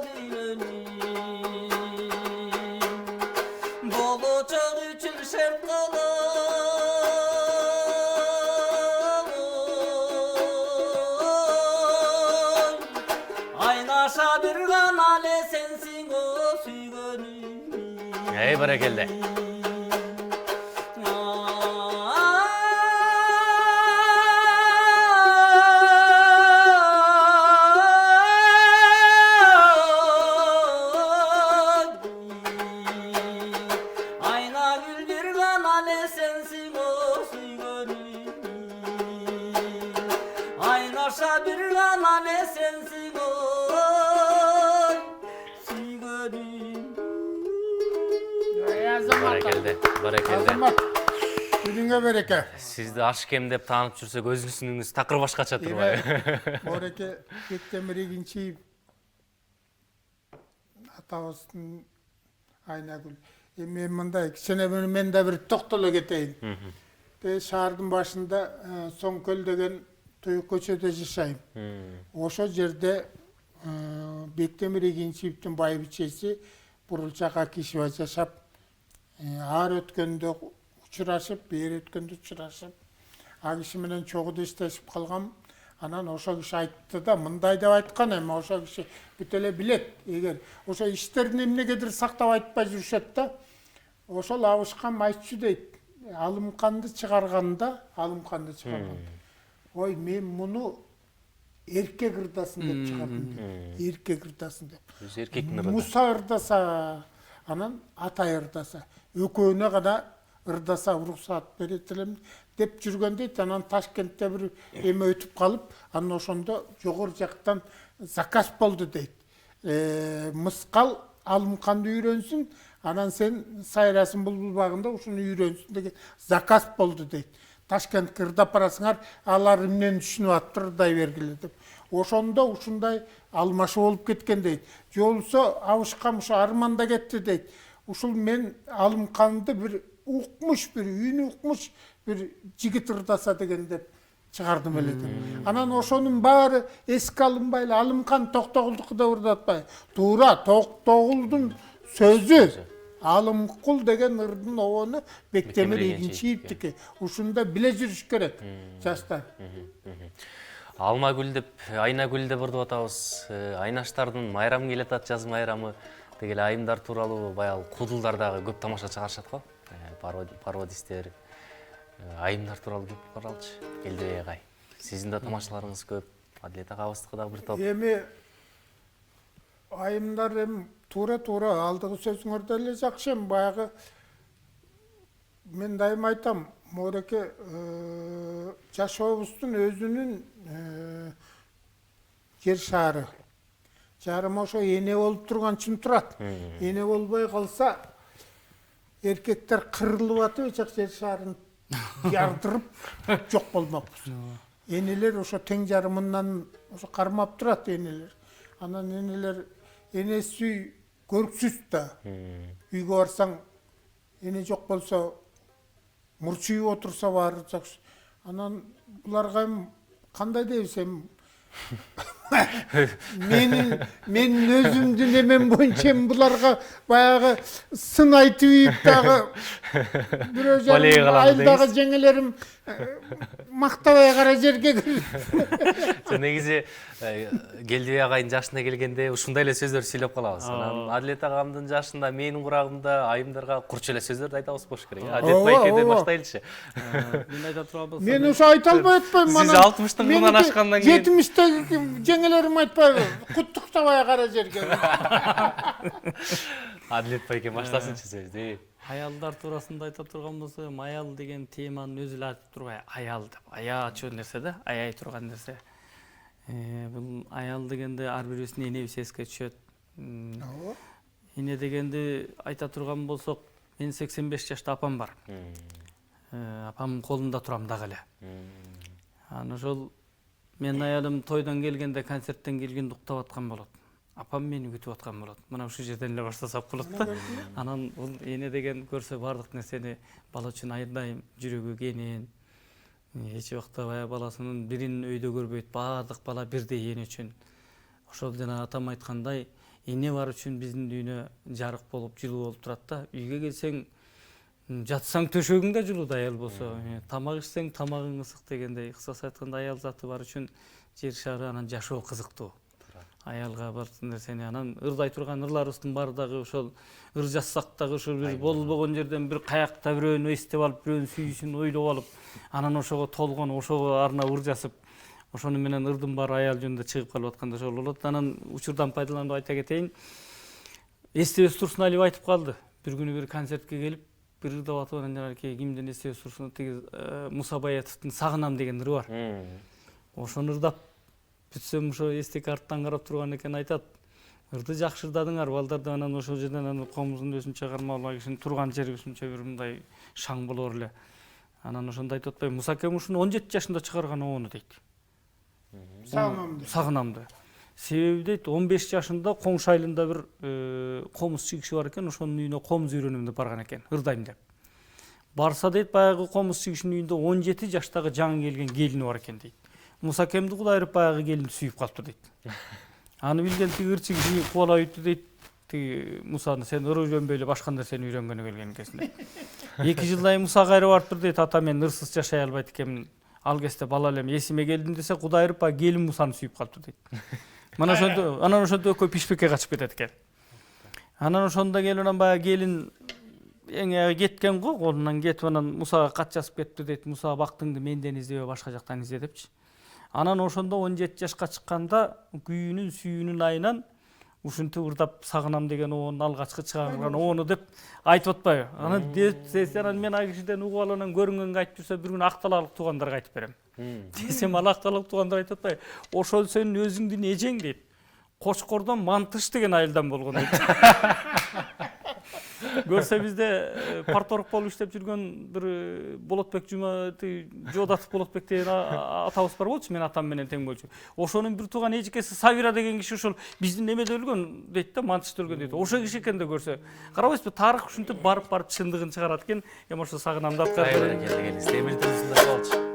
düýnüň bolajak üçin şert kılıp aynaşa bir gana le sensiň o süýgönüm. Ey barakelde. Ayna gül bir ganale sensin o süygönüm. Aynaşa bir ganale sensin o süygönüm. Ey Azamat. Barakelde. Barakelde. Azamat. Gününe bereke. Sizdi aşkem dep taanıp жүрсөк өзүңүзүңүз такыр башкача турбайбы? Борeke Бектемир Эгинчиев атабыздын Айнагүл. Мен мындай кичине мен да бир токтоло кетейин. Шаардын башында Соңкөл деген Туюк көчөдө жашайм. Ошо жерде Бектемир Эгинчиевдин байбичеси Бурулчак Акишева жашап, ар өткөндө учурашып, бери өткөндө учурашып, ал киши менен чогуу иштешип калгам. Анан ошо киши айтты да, мындай деп айткан эми, ошо киши бүт эле билет. Эгер ошо иштерин эмнегедир сактап айтпай жүрүшөт да, ошол абышкан айтчу дейт. Алымканды чыгарганда, ой мен муну эркек ырдасын деп чыгардым. Эркек ырдасын деп. Өзү эркектин ырдаса. Муса ырдаса, анан Атай ырдаса. Экөөнө гана ырдаса уруксаат берет элем деп жүргөндө, анан Ташкентте бир эме өтүп калып, анан ошондо жогору жактан заказ болду дейт. Мыскал Алымканды үйрөнсүн, анан сен сайрасын булбул багында ушуну үйрөнсүн деген заказ болду дейт. Ташкентке ырдап барасыңар, алар эмнени түшүнүп атыптыр, ырдай бергиле деп. Ошондо ушундай алмашуу болуп кеткен дейт. Же болбосо абышкам ушу арманда кетти дейт. Ушул мен Алымканды бир укмуш, бир үйүнү укмуш, бир жигит ырдаса деген деп чыгардым эле деп. Анан ошонун баары эске алынбай эле Алымкан Токтогулдуку да ырдатпай. Туура Токтогулдун сөзү Алымкул деген ырдын обону Бектемир Эгинчиевдики. Ушунда биле жүрүш керек жаштар. Алмагүл деп, Айнагүл деп ырдап атабыз. Айнаштардын майрамы келатат, жаз майрамы. Дегеле айымдар тууралуу баягы кудулдар дагы көп тамаша чыгарышат го. Пародисттер. Айымдар тууралуу көп каралчы. Элдибей агай. Сиздин да тамашаларыңыз көп. Адилет агабыздыкы дагы бир топ. Эми айымдар эми туура алдыгы сөзүңөрдө эле жакшы. Баягы мен дайыма айтам, Мореке жашообуздун өзүнүн жер шаары. Жарым ошо эне болуп турган чын турат. Эне болбой калса, эркектер кырылып атып, жер шаарын жардырып жок болмокпуз. Энелер ошо тең жарымынан ошо кармап турат энелер. Анан энелер энеси көрксүз да. Үйгө барсаң, эне жок болсо, мурчуюп отурса баары жакшы. Анан буларга кандай дейбиз эми Менин өзүмдүн эмем боюнча буларга баягы сын айтып ийип дагы бирөө Балеге каламыз айылдагы дейбиз. жеңелерим мактабай кара жерге Негизи Келдибей агайдын жашына келгенде ушундай эле сөздөр сүйлөп калабыз. Анан Адилет агамдын жашында, менин курагымда айымдарга курч эле сөздөрдү айтабыз болуш керек. Адилет байкеден баштайлычы. Мен айта турган болсом, мен ушу айта албай атпайм. Сиз 60-тын кырынан ашкандан кийин 70-теги жеңелерим айтпайбы? Куттуктабай кара жерге. Адилет байке баштасынчы сөздү. аялдар туурасында айта турган болсом, аял деген теманын өзү эле айтып турбай, аял деп, аячу нерсе да, аяй турган нерсе. Бул аял дегенде ар бирибиздин энебиз эске түшөт. Эне дегенди айта турган болсок, мен 85 жашта апам бар. Апамдын колунда турам дагы эле. Аны ошол мен аялым тойдон келгенде, концерттен келгенде уктап аткан болот. Апам мени күтүп аткан болот. Мына ушул жерден эле баштасак болот да. Анан бул эне деген көрсө бардык нерсени бала үчүн айдайм, жүрөгү кенен. Эч убакта баягы баласынын бирин өйдө көрбөйт, бардык бала бирдей эне үчүн. Ошол жана атам айткандай, эне бар үчүн биздин дүйнө жарык болуп, жылуу болуп турат да. Үйгө келсең, жатсаң төшөгүң да жылуу аял болсо, тамак ичсең тамагың ысык дегендей, кысасы айтканда аял заты бар үчүн жер шары анан жашоо кызыктуу. Аялга бар нерсени анан ырдай турган ырларыбыздын баары дагы ошол ыр жазсак дагы ошол бир болбогон жерден бир каякта бирөөнү эстеп алып, бирөөнүн сүйүүсүн ойлоп алып, анан ошого толгон, ошого арнап ыр жазып, ошону менен ырдын баары аял жөнүндө чыгып калып атканда ошол болот. Анан учурдан пайдаланып айта кетейин. Эстебес Турсуналиев айтып калды. Бир күнү бир концертке келип, бир ырдап атып анан жанагы кимдин Эстебес Турсунов тиги Муса Баятовдун Сагынам деген ыры бар. Ошону ырдап бүтсөм ошо эстек арттан карап турган экен, айтат. Ырды жакшы ырдадыңар балдар да, анан ошол жерден анан комуздун өзүнчө кармалган кишинин турган жери өзүнчө бир мындай шаң болор эле. Анан ошондо айтып атпайбы, Муса акем ушуну 17 жашында чыгарган ону дейт. Сагынамды. Себеби дейт, 15 жашында Коңшу айылында бир комуз чигиши бар экен, ошонун үйүнө комуз үйрөнөм деп барган экен, ырдайм деп. Барса дейт, баягы комуз чигишинин үйүндө 17 жаштагы жаңы келген келини бар экен дейт. Муса акемди Кудай ырып баягы келинди сүйүп калыптыр дейт. Аны билген тиги ыр чигишини кубалап өттү дейт. Тиги Мусаны сен ыры жөнбөй эле башка нерсени үйрөнгөнү келген экенсиң дейт. 2 жылдай Муса кайра барыптыр дейт, ата мен ырсыз жашай албайт экенмин. Ал кезде бала элем эсиме келдим десе, Кудай ырып баягы келин Мусаны сүйүп калыптыр дейт. Мына ошондо, анан ошондо экөө пишпекке качып кетет экен. Анан ошондо келип анан баягы келин эң аягы кеткен го, колунан кетип анан Мусага кат жазып кетти дейт. Муса бактыңды менден издебе, башка жактан изде депчи. Анан ошондо 17 жашка чыкканда күйүүнүн сүйүүнүн айынан ушинтип ырдап Сагынам деген оонун алгачкы чыгарган оону деп айтып атпайбы? Анан анан мен ай кишиден угуп алып анан көрүнгөнгө айтып жүрсө, бир күн Акталалык туугандарга айтып берем. Десем, ал Акталалык туугандар айтып атпайбы? Ошол сенин өзүңдүн эжең дейт. Кочкордон Мантыш деген айылдан болгон дейт. Көрсө бизде парторг болуп иштеп жүргөн бир Болотбек Жоодатов Болотбек деген атабыз бар болчу, мен атам менен тең болчу. Ошонун бир тууган эжекеси Сабира деген киши ошол биздин немеде өлгөн дейт да, Мантышта өлгөн дейт. Ошол киши экен да көрсө. Карабайсызбы, тарых ушинтип барып чындыгын чыгарат экен. Эми ошо Сагынамды алып келиңиз. Темир дұрысында болчу.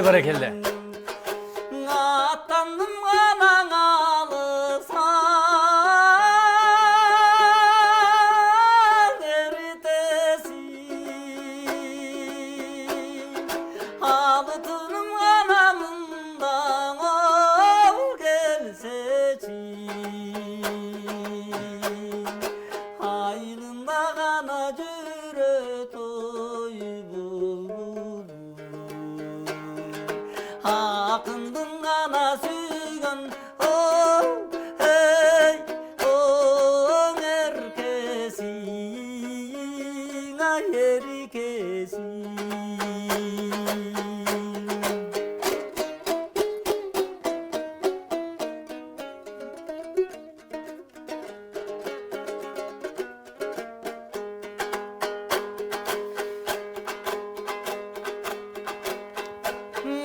Barakelle. Atandım anan alırsan eritesin. Alıtınım anamından ol gelseçin. Aylında kana jürek берекесин.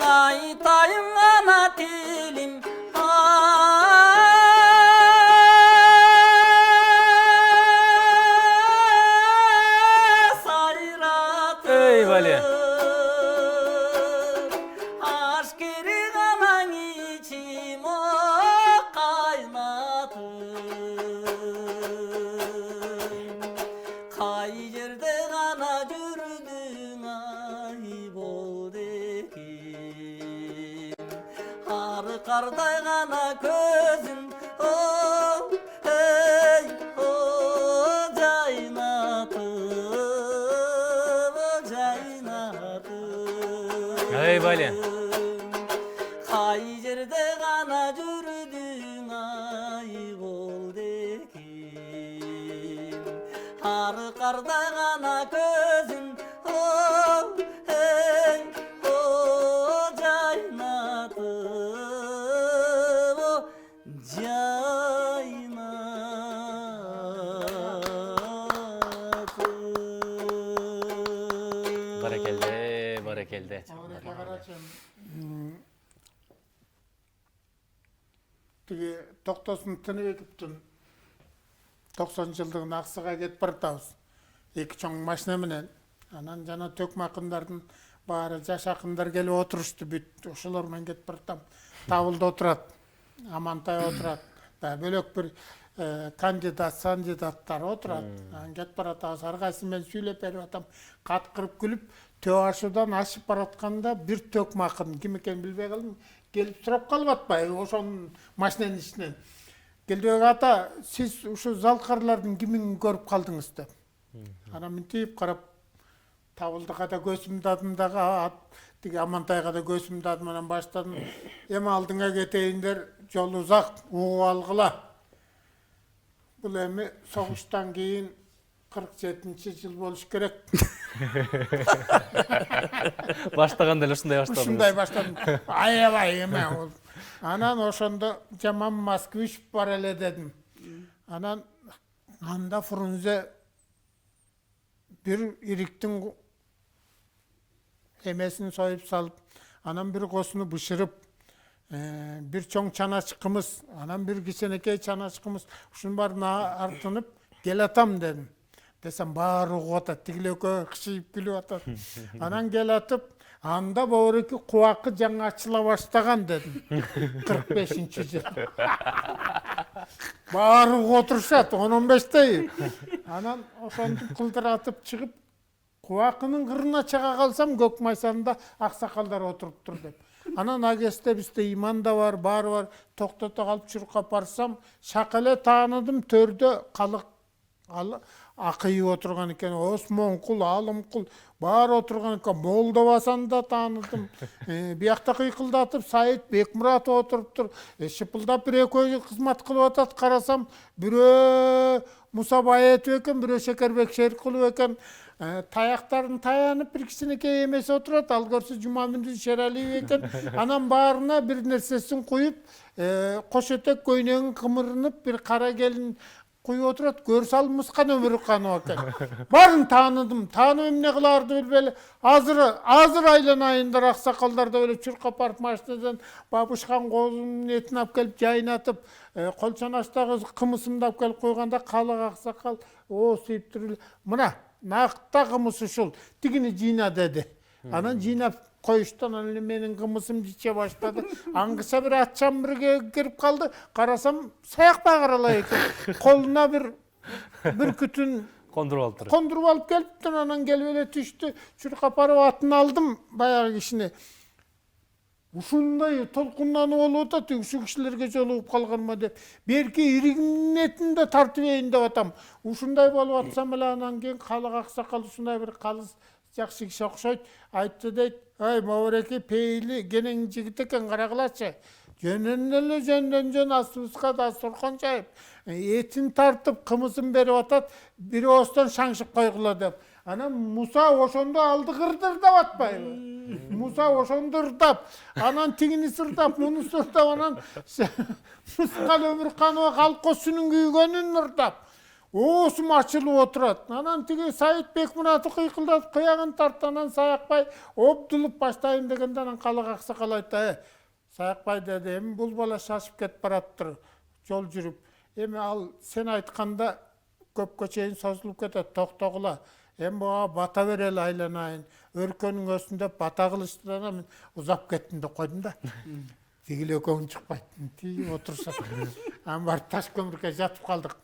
Айтайын ана телим, сайратып. Ey Вали. Аш керек анаң içim kaynatып. Kay yerde gana жүрдің ай болды ekin. Arı karday gana közün, ey, jaynatıp. Ey Вали. Kay yerde gana жүрдің ай болды ekin. Arı karday gana közün, ey, jaynatıp. Barakelde, barakelde. Тиги Токтосун Тыныбековдун 90 жылдыгын Аксыга кетип баратабыз. 2 чоң машина менен. Анан жана төкмө акындардын баары жаш акындар келип отурушту бүт. Ошолор менен кетип баратам. Табылда отурат. Амантай отурат. Бөлөк бир кандидаттар отурат. Анан кетип баратабыз. Ар кайсы мен сүйлөп берип атам. Каткырып күлүп, төө ашуудан ашып баратканда бир төкмө акын ким экенин билбей калдым. Келип сурап калып атпайбы ошонун машинанын ичинен. Келдибек ата, сиз ушу залкарлардын кимин көрүп калдыңыз деп. Анан мынтип карап Табылдыга да көзүмдү адым дагы тиги Амантайга да көзүмдү адым анан баштадым. Эми алдыңа кетейиндер, жол узак, угуп алгыла. Бул эми согуштан кийин 47-жыл болуш керек. Баштаганда эле ушундай баштадыңыз. Ушундай баштадым. Аябай эме ол. Анан ошондо жаман Москвич бар эле дедим. Анан анда Фрунзе бир ириктин эмесин союп салып, анан бир косуну бышырып, бир чоң чанач кымыз, анан бир киченекей чанач кымыз, ушунун баарын артынып келатам дедим. Десем баары угуп атат, тигилөкө кышыйып күлүп атат. Анан келатып, анда боореки кубакы жаңы ачыла баштаган дедим. 45-жыл. Баары угуп отурушат, 10-15тей. Анан ошентип кылдыратып чыгып, кубакынын кырына чыга калсам, көк майсанында аксакалдар отуруптур деп. Анан агесте бизде иман да бар, баары бар. Токтото калып чуркап барсам, шакале тааныдым, төрдө калык акыйып отурган экен. Осмонкул, Алымкул баары отурган экен. Молдо басанда тааныдым. Биякта кыйкылдатып Сайыт Бекмуратов отуруптур. Шыпылдап бир экөө кызмат кылып атат. Карасам, бирөө Муса Баетов экен, бирөө Шекербек Шеркулов экен. Таяктарын таянып бир кичинекей эмеси отурат. Ал көрсө Жумаминдин Шералиев экен. Анан баарына бир нерсесин куюп, кош этек көйнөгүн кымырынып, бир кара келин куюп отурат. Көрсө ал Мускан Өмүрканов экен. Барын тааныдым. Таанып эмне кылаарды билбей эле. Азыр айланайындар аксакалдар деп эле чуркап барып машинадан бабушкан коозунун этин алып келип жайнатып, кол чанаштагы кымысымды алып келип койгонда калык аксакал сүйүп туруп мына накта кымыз ушул, тигини жыйна деди. Анан жыйнап коюштан анан менин кымызымды иче баштады. Аңгыса бир атчам бирге кирип калды. Карасам саякпай каралай экен. Колуна бир күтүн кондуруп алып келиптир. Анан келип эле түштү. Чуркап барып атын алдым баягы кишини. Ушундай толкунданып болуп атат, ушул кишилерге жолугуп калганма деп. Берки иригинин этин да тартып эйин деп атам. Ушундай болуп атсам эле анан кийин калык аксакал ушундай бир калыс жакшы киши окшойт. Айтты дейт, "Ай, Мабареки пейили кенен жигит экен, карагылачы. жөнөн эле жөн астыбызга дасторкон жайып, этин тартып, кымызын берип атат, бир оостон шаңшып койгула деп. Анан Муса ошондо алды кырдырдап атпайбы? Муса ошондо ырдап, анан тигини сырдап, муну сырдап, анан Мускал Өмүрканова колкосунун күйгөнүн ырдап. Оосум ачылып отурат. Анан тиги Саит Бекмуратов кыйкылдатып кыягын тартты, анан Саякбай обдулуп баштайын дегенде анан Калак аксакал айтты: Саякбай деди, эми бул бала шашып кетип бараттыр жол жүрүп. Эми ал сен айтканда көпкө чейин созулуп кетет, токтогула. Эми буга бата берели айланайын. Өркөнүң өсүн деп бата кылышты, анан мен узап кеттим деп койдум да. Тигил экөөң чыкпайт. Тиги отурса. Анан барып таш көмүргө жатып калдык.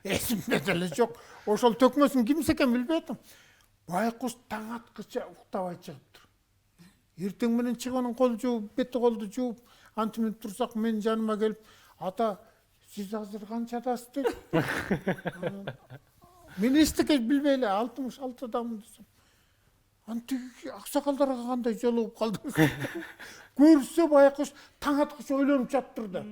Эсимде деле жок. Ошол төкмөсүн кимсе экен билбей атам. Байкуш таң аткыча уктабай чыгыптыр. Эртең менен чыгып анын кол жууп, бети колду жууп, антип турсак мен жаныма келип, ата, сиз азыр канчадасыз деп. Мен эчтеке билбей эле 66-дамын десем. Антиги аксакалдарга кандай жолугуп калдыңыз? Көрсө Байкуш таң аткыча ойлонуп жатыптыр да.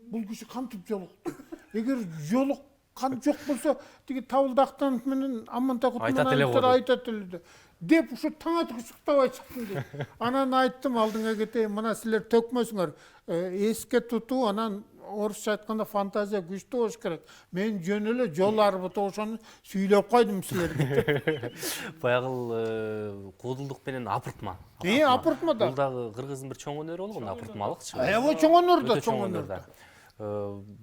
Бул киши кантип жолукту? Эгер жолуккан жок болсо, тиги Табылдактан менен Амантакут менен айтат эле деп ушу таң аткыча уктабай чыктым деп. Анан айттым, алдыңа кетейин, мына силер төкмөсүңөр, эске тутуу, анан орусча айтканда фантазия күчтүү болуш керек. Мен жөн эле жол арбыта ошону сүйлөп койдум силерге. Баягы куудулдук менен апыртма. Апыртма да. Бул дагы кыргыздын бир чоң өнөрү болгон, апыртмалыкчы. Чоң өнөр да, чоң өнөр да.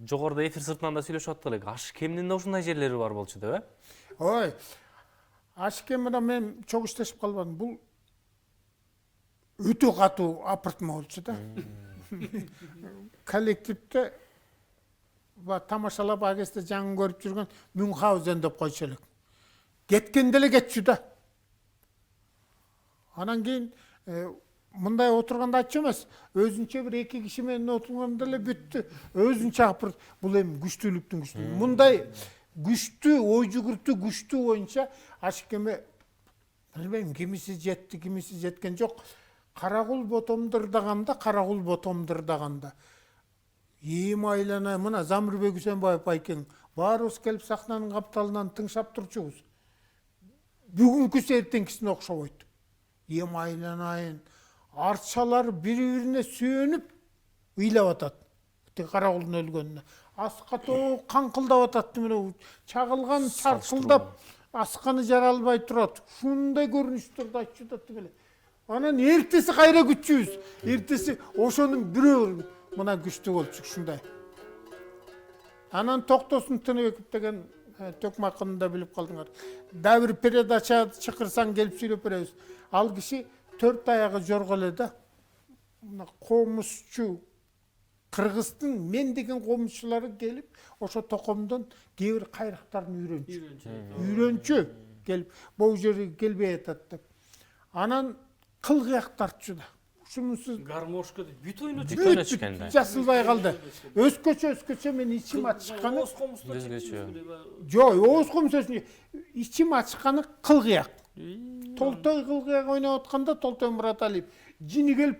Жогоруда эфир сыртынан да сүйлөшүп аттык элек. Ашкемдин да ушундай жерлери бар болчу деп, Ой, Ашкем менен мен чогуу иштешип калбадым. Бул өтө катуу апыртма болчу да. Коллективде тамашалап агесте жаңы көрүп жүргөн Мюнхгаузен деп койчу элек. Кеткен деле кетчү да. Анан кийин мындай отурганда ачы эмес, өзүнчө бир эки киши менен отурганда эле бүттү. Өзүнчө апырт, бул эми күчтүүлүктүн күчтүү. Мындай күчтүү, ой жүгүртүү күчтүү боюнча Ашкеме билбейм, кимиси жетти, кимиси жеткен жок. Карагул ботомдырдаганда, эми айланай, мына Замирбек Үсенбаев байкең, баарыбыз келип сахнанын капталынан тыңшап турчубуз. Бүгүнкүсү эртеңкисине окшобойт. Эми айланайын, арчалар бири-бирине сүйөнүп ыйлап атат. Тиги Карагулдун өлгөнүнө. Аска тоо каңкылдап атат, мына чагылган чаркылдап, асканы жара албай турат. Ушундай көрүнүштөрдү айтчу да тигиле. Анан эртеси кайра күчүбүз. Эртеси ошонун бирөө мына күчтүү болчу ушундай. Анан Токтосун Тыныбеков деген төкмө акынын да билип калдыңар. Дагы бир передача чакырсаң келип сүйлөп беребиз. Ал киши 4 аягы жорго эле да. Мына комузчу Кыргыздын мен деген комузчулары келип, ошо токомдон кээ бир кайрактарын үйрөнчү келип, бул жерге келбей атат деп. Анан кыл кыяк тартчу да. Ушунусу гармошка деп бүт ойночу. Жасылбай калды. Өскөчө мен ичим ачканы. Өзгөчө. Жок, ооз комусу ичим ачканы кыл кыяк. Толтой кыл кыяк ойноп атканда Толтой Мураталиев жини келип,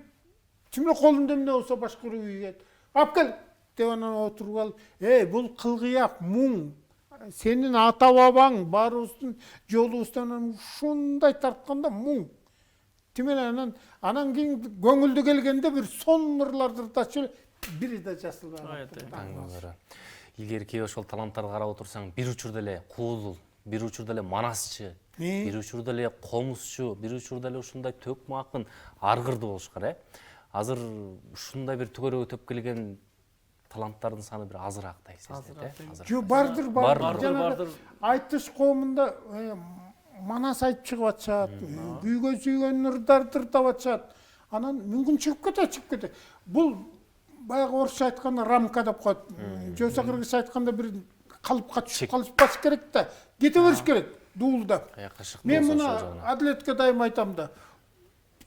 тимне колунда эмне болсо башкыруу үйгөт. Ап кел деп анан отуруп алып, бул кыл кыяк муң. Сенин ата бабаң баарыбыздын жолубуздан ушундай тартканда муң. Тимеле анан кийин көңүлдү келгенде бир сон ырларды тачы бири да Жасылбай. Илгерки ошол таланттарды карап отурсаң, бир учурда эле куудул, бир учурда эле манасчы, бир учурда эле комузчу, бир учурда эле ушундай төкмө акын аргырды болушкар, Азыр ушундай бир түгөрөгө төп келген таланттардын саны бир азыраактай сезилет, Жо бардыр. Айтыш коомунда манас айтып чыгып атышат, күйгөн сүйгөн ырдарды ырдап атышат. Анан мүмкүн чыгып кетет. Бул баягы орусча айтканда рамка деп коет. Жоса кыргызча айтканда бир калыпка түшүп калышпаш керек да. Кете бериш керек, дуулдап. Мен муну Адилетке дайым айтам да.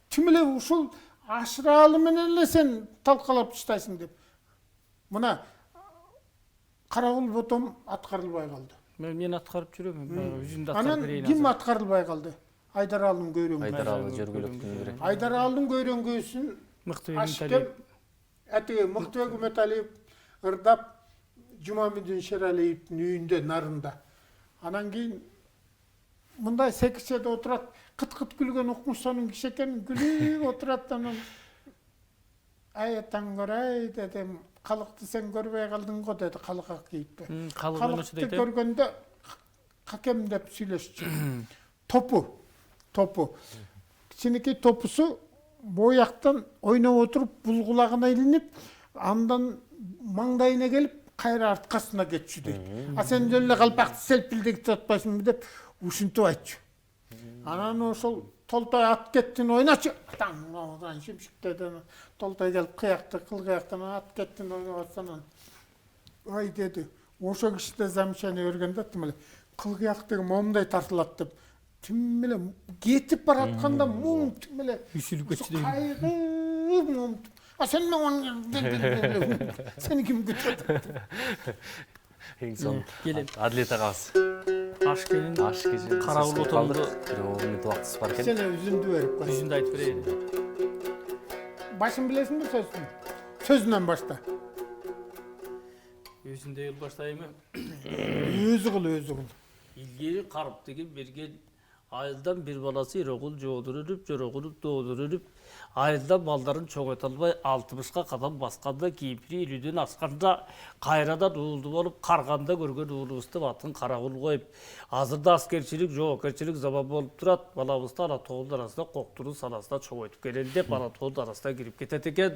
Ким эле ушул ашыраалы менен эле сен талкалап таштайсың деп. Мына Карагул ботом аткарылбай калды. Мен аткарып жүрөм, жүзүндө аткарып Анан берейин. ким аткарылбай калды? Айдаралдын көйрөңгү. Айдаралы жөргөлөктүн бири. Айдаралдын көйрөңгүсүн Мыкты Ашкем Әтеге Мықтыбек Үмөтәлиев ырдап Жумамидин Шералиевтің үйінде нарында. Анан кейін мындай секичеде отырат, қыт-қыт күлген Оқмұштанын киши екен, күліп отырат. Анан аятан көрәй дедім, қалықты сен көрбей қалдың ғой деді, қалыға кейіпті. Қалықты көргенде қакем деп сөйлесші. Топу. Кішінекей топусу бояқтан ойнап отырып, бұлғылағына ілініп, андан маңдайына келіп, қайра артқасына кетші дейді. А сен жөлі қалпақты селпілдегі тұтпайсың деп, ұшынтып айтшы. Анан ошол Толтой ат кеттин ойначы. Таң, шимшіктеден. Толтой келіп қияқты, қыл қияқтан ат кеттин ойнағатсан. Ой деді, ошо кішіде замшаны өргенде, қыл қияқтығы момдай тартылат деп. Тиммеле кетіп баратқанда мұң тиммеле Үшіліп кетші қайғы мұң. А сен мен сені кім күтеді? Ең соң Келем. Әділет ағамыз. Аш кенін қарауыл отауында Минут уақытысы бар екен. Сені үзінді беріп қой. жүзінде айтып берейін. Башын білесің бе сөзін? Сөзінен башта. Өзінде ел баштайымы? Өзі қыл. Ilgili karıp деген берген айылдан bir баласы ироғыл жоғдырып, жороғылып, доғдырып, айылдан балдарын чоңайталбай 60-қа қадам басқанда кейіпірі үйліден асқанда, қайрадан уылды болып, қарғанда көрген уылығысты батын қарағыл қойып, азырда аскерчілік, жоғакерчілік заман болып тұрат, балабысты Алатоғыл арасында қоқтыру саласына чоңайтып келелде, Алатоғыл арасына кіріп кетет екен.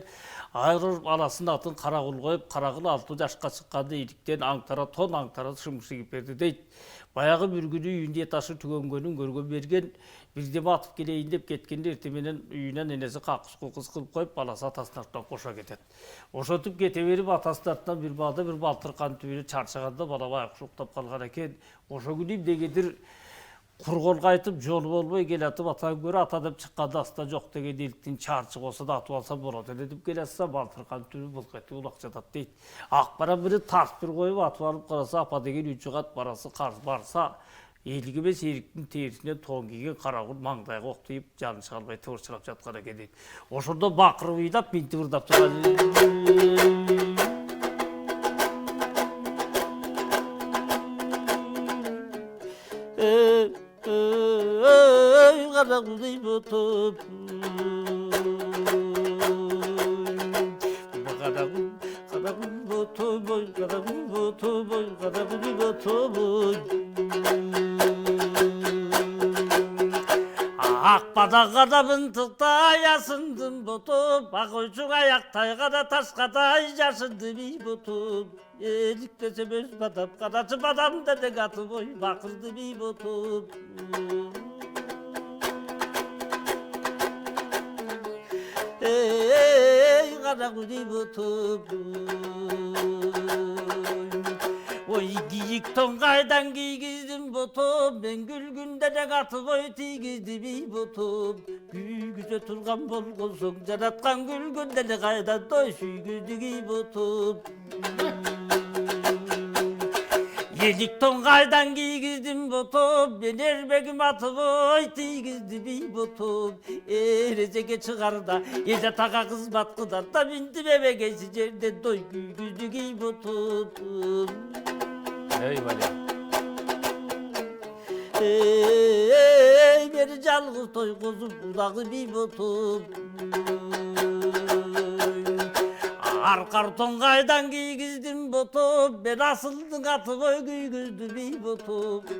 Айырыр баласын атын қарағыл қойып, қарағыл 6 жашқа шыққанды еліктен аңтара тон, аңтара шымшы кеперді дейді. Баяғы бір күні үйінде ташы түгөнгөнін көрген берген, бірдеме атып келейін деп кеткенде ертеменен үйінен енесі қақыс қылып қойып, баласы атасының артынан қоша кетеді. Ошотып кете беріп, атасының артынан бір балда бір балтырқан түбері чаршағанда бала аяқ шоқтап қалған екен. Ошо күні дегедір құрғолға айтып, жолы болмай келатып, атаң көрі атадып шыққанда аста жоқ деген еліктен чарчық осы да атып алса болады дедіп келатса, балтырқан түбі бұл қайты ұлақ жатады дейді. Ақпаран бірі тарс бір қойып атып алып қараса, апа деген үн шығат барасы қарсы барса, елігі бес еріктің терісінен тоң киген қарағыл маңдайға оқтайып, жанын шығалмай тығыршылап жатқан екен дейді. Ошында бақырып ұйдап, мен тығырдап тұрған. Қарағылдай бұтып Қарағыл бұтып Қарағыл бұтып Қарағыл бұтып Ақпада қадамын тұқтай асындым бұтып Ақойшың аяқтай қада тасқадай жасынды бей бұтып Еліктесем өз бадам қадасы бадам дәдек атып ой бақырды бей бұтып Қарағылдай бұтып Ой киік тоңғайдан кигіздім бұтып Мен күлгінде де қатып ой тигізді бей бұтып Күйгізе тұрған болғын соң жаратқан күлгінде де қайдан той сүйгізді кей бұтып Елік тоңғайдан кигіздім бұтып, мен ербегім атып ой тигізді бей бұтып. Ерезеге шығарда, езі таға қызбат қыдарда, мінді бебегесі жерден той күйгізді кей бұтып. Ей, Валя. Бері жалғыз той қозып, ұлағы бей бұтып. Арқар тоңғайдан кигіздім бұтып, мен асылдың атып ой күйгізді бей бұтып.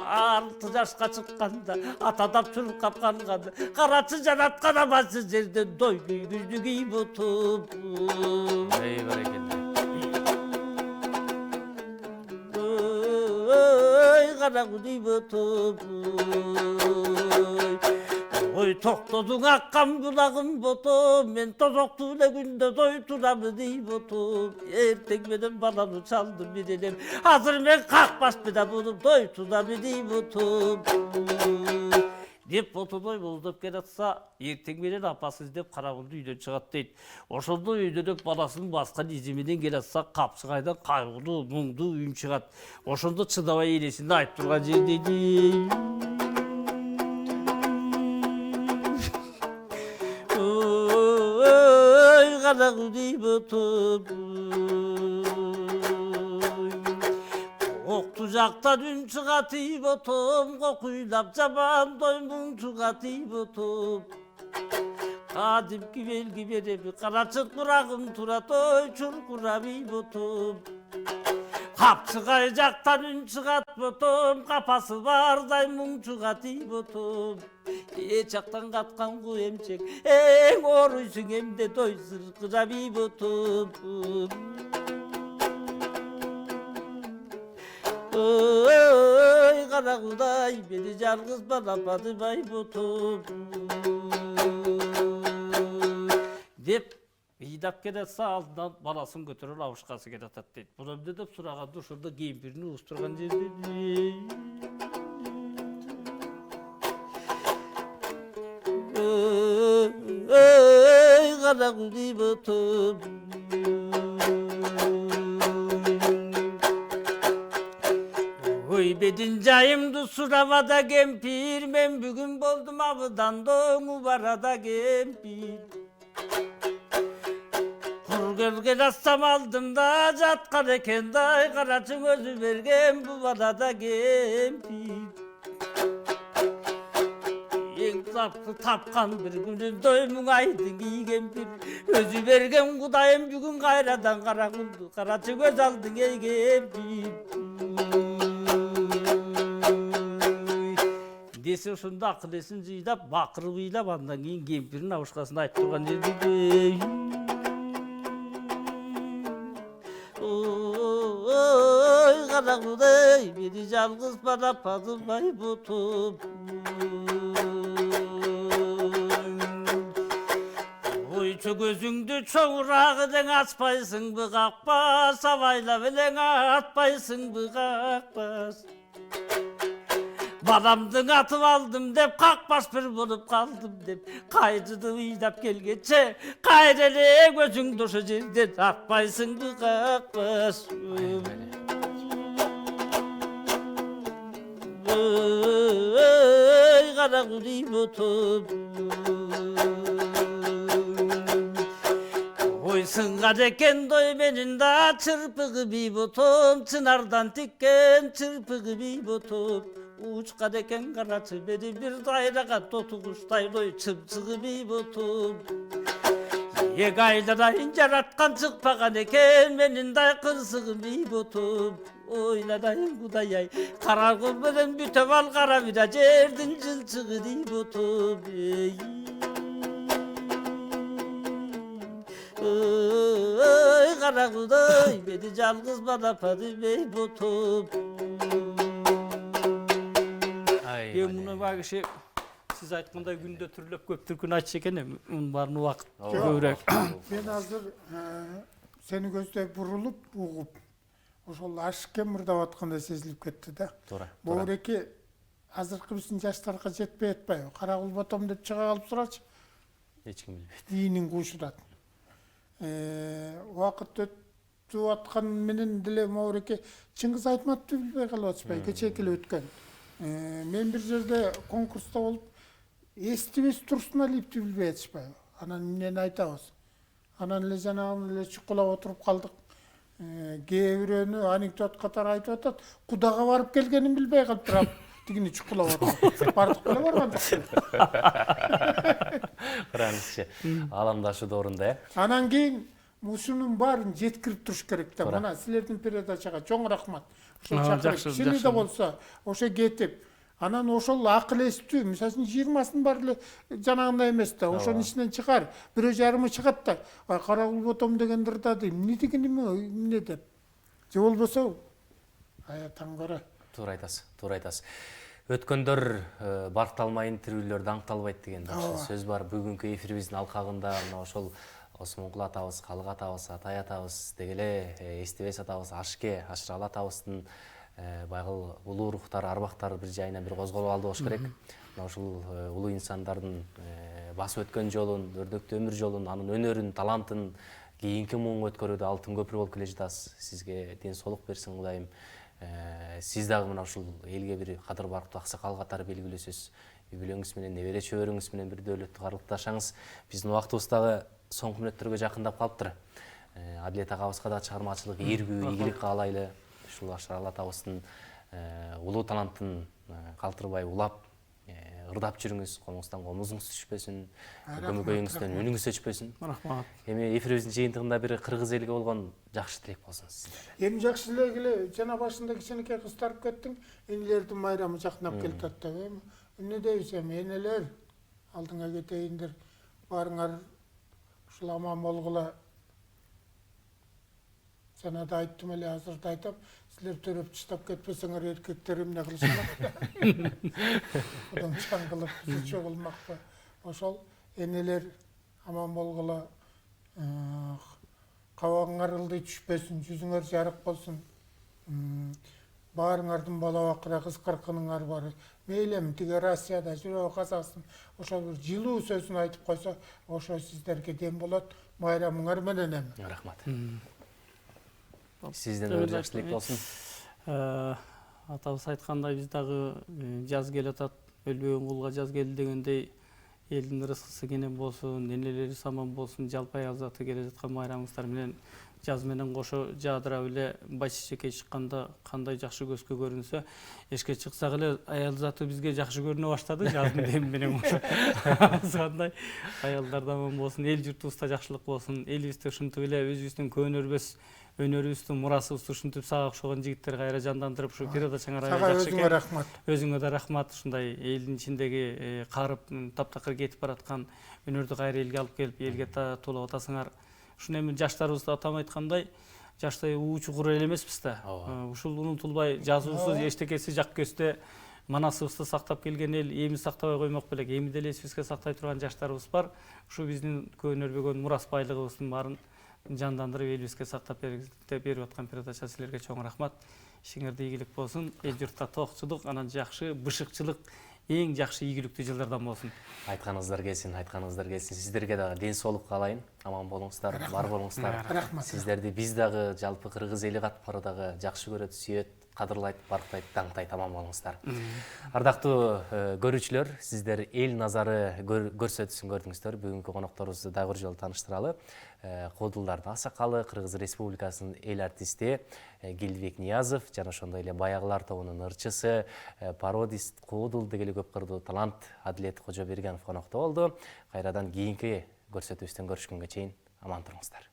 6 жашқа шыққанда, атадап чұрқап қалғанда, қарачы жанатқан амасы жерден той күйгізді кей бұтып. Ей, бәрекелді. Қарағылдай бұтып. Ой тоқтадың аққан бұлағым бұтып, мен тозоқтуына күнде той тұрамы дей бұтып. Ертең менен баламы чалдым мененем, азыр мен қақпас бена бұлым той тұрамы дей бұтып. Деп бұты той бұлдып келатса, ертең менен апасы іздеп қарағылды үйден шығат дейді. Ошолды үйденіп баласының басқан изіменен келатса, қапшығайдан қайғылы, мұңды үйін шығат. Ошолды шыдабай елесінде айтып тұрған жер дейді. кара кудей ботуп Окту жакта дүн чыгат ботум кокуйлап жабан доймуң чыгат ботуп Кадимки белги береп карачык курагым турат ой чуркурап ботуп Капчыгай жактан үн чыгат ботум капасы бардай муң чыгат ботум эч жактан каткан ку эмчек эң ооруйсуң эмде той сыркырап ботум ой кара кудай мени жалгыз балападыбай ботум деп ыйдап келатса алдынан баласын көтөрүп абышкасы келатат дейт. Бул эмне деп сураганда ошондо кемпирин угуп турган жерде ой кара кудей ботум ой бедин жайымды сурабада кемпир мен бүгүн болдум абыдан доңу барада кемпир Gölge rassam aldımda жатқан екен дай қарачың өзі берген bu balada кемпир Ең запты тапқан бір күнін доймың айдың ей кемпир Өзі берген құдайым бүгін қайрадан қара құлды қарачың өз алдың ей кемпир Десе ошондо акыл эсин жыйдап бакырып ыйлап андан кийин кемпирдин абышкасына айтып турган жерде Ой, kara kudey, beni жалгыз балападыбай ботуп Ой, чөгөзүңдү чоңурагыдың ачпайсыңбы какпас, абайлап элең атпайсыңбы какпас Balamdың атып алдым деп, қақпас бір болып қалдым деп Қайдыды ыйдап келгенше, қайреле көзіңді ошы жерден атпайсыңды қақпас Ой, қара кудей ботуп Ой, сыңғар екен дой менің да чырпығы бей ботум Чынардан тиккен чырпығы бей ботум Uçka deken karaçı beni bir dairega totu kuştay doy çımçığı bir botum Yek aylara inceratkan çıkpagan eken menin day kırsığı bir botum Oyladayım kudayay kara kulbeden büteval kara vira cerdin cılçığı bir botum Oy kara kuday beni жалгыз балапады бей botum Мен муну багышы сиз айткандай күндө түрлөп көп түркүн айтчу экен, мунун баарын убакыт көбүрөөк. Мен азыр сени көздөй бурулуп угуп ошол ашыкке мурдап аткандай сезилип кетти да. Туура. Боореки азыркы биздин жаштарга жетпей атпайбы? Кара кул ботом деп чыга калып сурачы. Эч ким билбейт. Дийнин куушурат. Убакыт өтүп аткан менен деле Моореки Чыңгыз Айтматовду билбей калып атышпайбы? Кечээки эле өткөн. Мен bir жерде конкурста болуп эстибес Турсуналиевди билбей атышпайбы? Анан эмнени айтабыз? Анан эле жанагы эле чукулап отуруп калдык. Кээ бирөөнү анекдот катары айтып атат. Кудага барып келгенин билбей калып турам. Тигини чукулап отуруп. Бардык беле барган жок. Караңызчы. Аламдашуу орунда, э? Анан кийин ушунун баарын жеткирип туруш керек да. Мына силердин передачага чоң рахмат. Ошол чакырып, чыны да болсо, ошо кетип, анан ошол акыл эстүү, мисалы 20-сын бар эле жанагындай эмес да, ошонун ичинен чыгар, бирөө жарымы чыгат да. Кара кул ботом дегендер да дейм, эмне деген эмне деп. Же болбосо, таң кара. Туура айтасыз. Өткөндөр баркталмайын, тирүүлөр даңкталбайт деген сөз бар. Бүгүнкү эфирибиздин алкагында мына ошол Осмонкул атабыз, Калык атабыз, Атай атабыз, дегеле Эстебес атабыз, Ашке, Ашыралы атабыздын байгыл улуу рухтар, арбактар бир жайына бир козголуп алды болуш керек. Мына ушул улуу инсандардын басып өткөн жолун, өрдөктүү өмүр жолун, анын өнөрүн, талантын кийинки муңга өткөрүүдө алтын көпүрө болуп келе жатасыз. Сизге ден соолук берсин Кудайым. Сиз дагы мына ушул элге бир кадыр барктуу аксакал катары белгилүүсүз. Үй бүлөңүз менен, небере чөбөрүңүз менен бир дөөлөттү карлыкташаңыз. Биздин убактыбыз дагы соңку мүнөттөргө жакындап калыптыр. Адилет агабызга да чыгармачылык ийгилик, ийгилик каалайлы. Ушул Башар Алла атабыздын улуу талантын калтырбай улап, ырдап жүрүңүз, колуңуздан комузуңуз түшпөсүн, көмөгөйүңүздөн үнүңүз өчпөсүн. Рахмат. Эми эфирибиздин жыйынтыгында бир кыргыз элиге болгон жакшы тилек болсун сиздерге. Эми жакшы эле эле жана башында кичинекей кыздарып кеттиң, энелердин майрамы жакындап келатат деп. Эми эмне дейбиз эми энелер алдыңа кетейиндер, барыңар ушул аман болгула. Жана да айттым эле, азыр да айтам, силер төрөп таштап кетпесеңер эркектер эмне кылышмак? Кудум чаң кылып, сүчө кылмакпы? Ошол энелер аман болгула, кабагыңар ылдый түшпөсүн, жүзүңөр жарык болсун. Баарыңардын бала бакыра кыз кыркыныңар бар. Мейли эми тиги Россияда жүрөгү казасын, ошол бир жылуу сөзүн айтып койсо, ошо сиздерге дем болот. Майрамыңар менен эми. Рахмат. Сизден да жакшы тилек болсун. Атабыз айткандай, биз дагы жаз келатат, өлбөгөн кулга жаз келди дегендей, элдин ырыскысы кенен болсун, энелерибиз аман болсун, жалпы аял заты келе жаткан майрамыңыздар менен жаз менен кошо жаадырап эле башечекке чыкканда кандай жакшы көзгө көрүнсө, эшикке чыксак эле аял заты бизге жакшы көрүнө баштады жаздын деми менен кошо. Кандай аялдар аман болсун, эл журтубузда жакшылык болсун, элибизде ушинтип эле өзүбүздүн көөнөрбөс өнөрүбүздүн мурасыбызды ушинтип сага окшогон жигиттер кайра жандандырып, ушу периода чаңарай Сага өзүңө рахмат. Өзүңө да рахмат. Ушундай элдин ичиндеги карып таптакыр кетип бараткан өнөрдү кайра элге алып келип, элге таатуулап атасыңар. Ушуну эми жаштарыбызды атам айткандай, жаштай уу чукур эле эмеспиз да. Ушул унутулбай, жазуусуз, эчтекеси жак көздө манасыбызды сактап келген эл эми сактабай коймок белек. Эми деле эсибизге сактай турган жаштарыбыз бар. Ушу биздин көөнөрбөгөн мурас байлыгыбыздын баарын жандандырып элибизге сактап берип аткан передача силерге чоң рахмат. Ишиңерде ийгилик болсун. Эл журтта тоокчулук, анан жакшы бышыкчылык, эң жакшы ийгиликтүү жылдардан болсун. Айтканыңыздар келсин, айтканыңыздар келсин. Сиздерге дагы ден соолук каалайын. Аман болуңуздар, бар болуңуздар. Рахмат. Сиздерди биз дагы жалпы кыргыз эли катары дагы жакшы көрөт, сүйөт, кадырлайт, барктайт, даңктайт. Аман болуңуздар. Ардактуу көрүүчүлөр, сиздер эл назары көрсөтүүсүн көрдүңүздөр. Бүгүнкү конокторубузду дагы бир жолу тааныштыралы. Куудулдардын аксакалы, Кыргыз Республикасынын эл артисти Гелдибек Ниязов жана ошондой эле Баягылар тобунун ырчысы, пародист, куудул дегеле көп кырдуу талант Адилет Кожобергенов конокто болду. Кайрадан кийинки көрсөтүүбүздөн көрүшкөнгө чейин аман туруңуздар.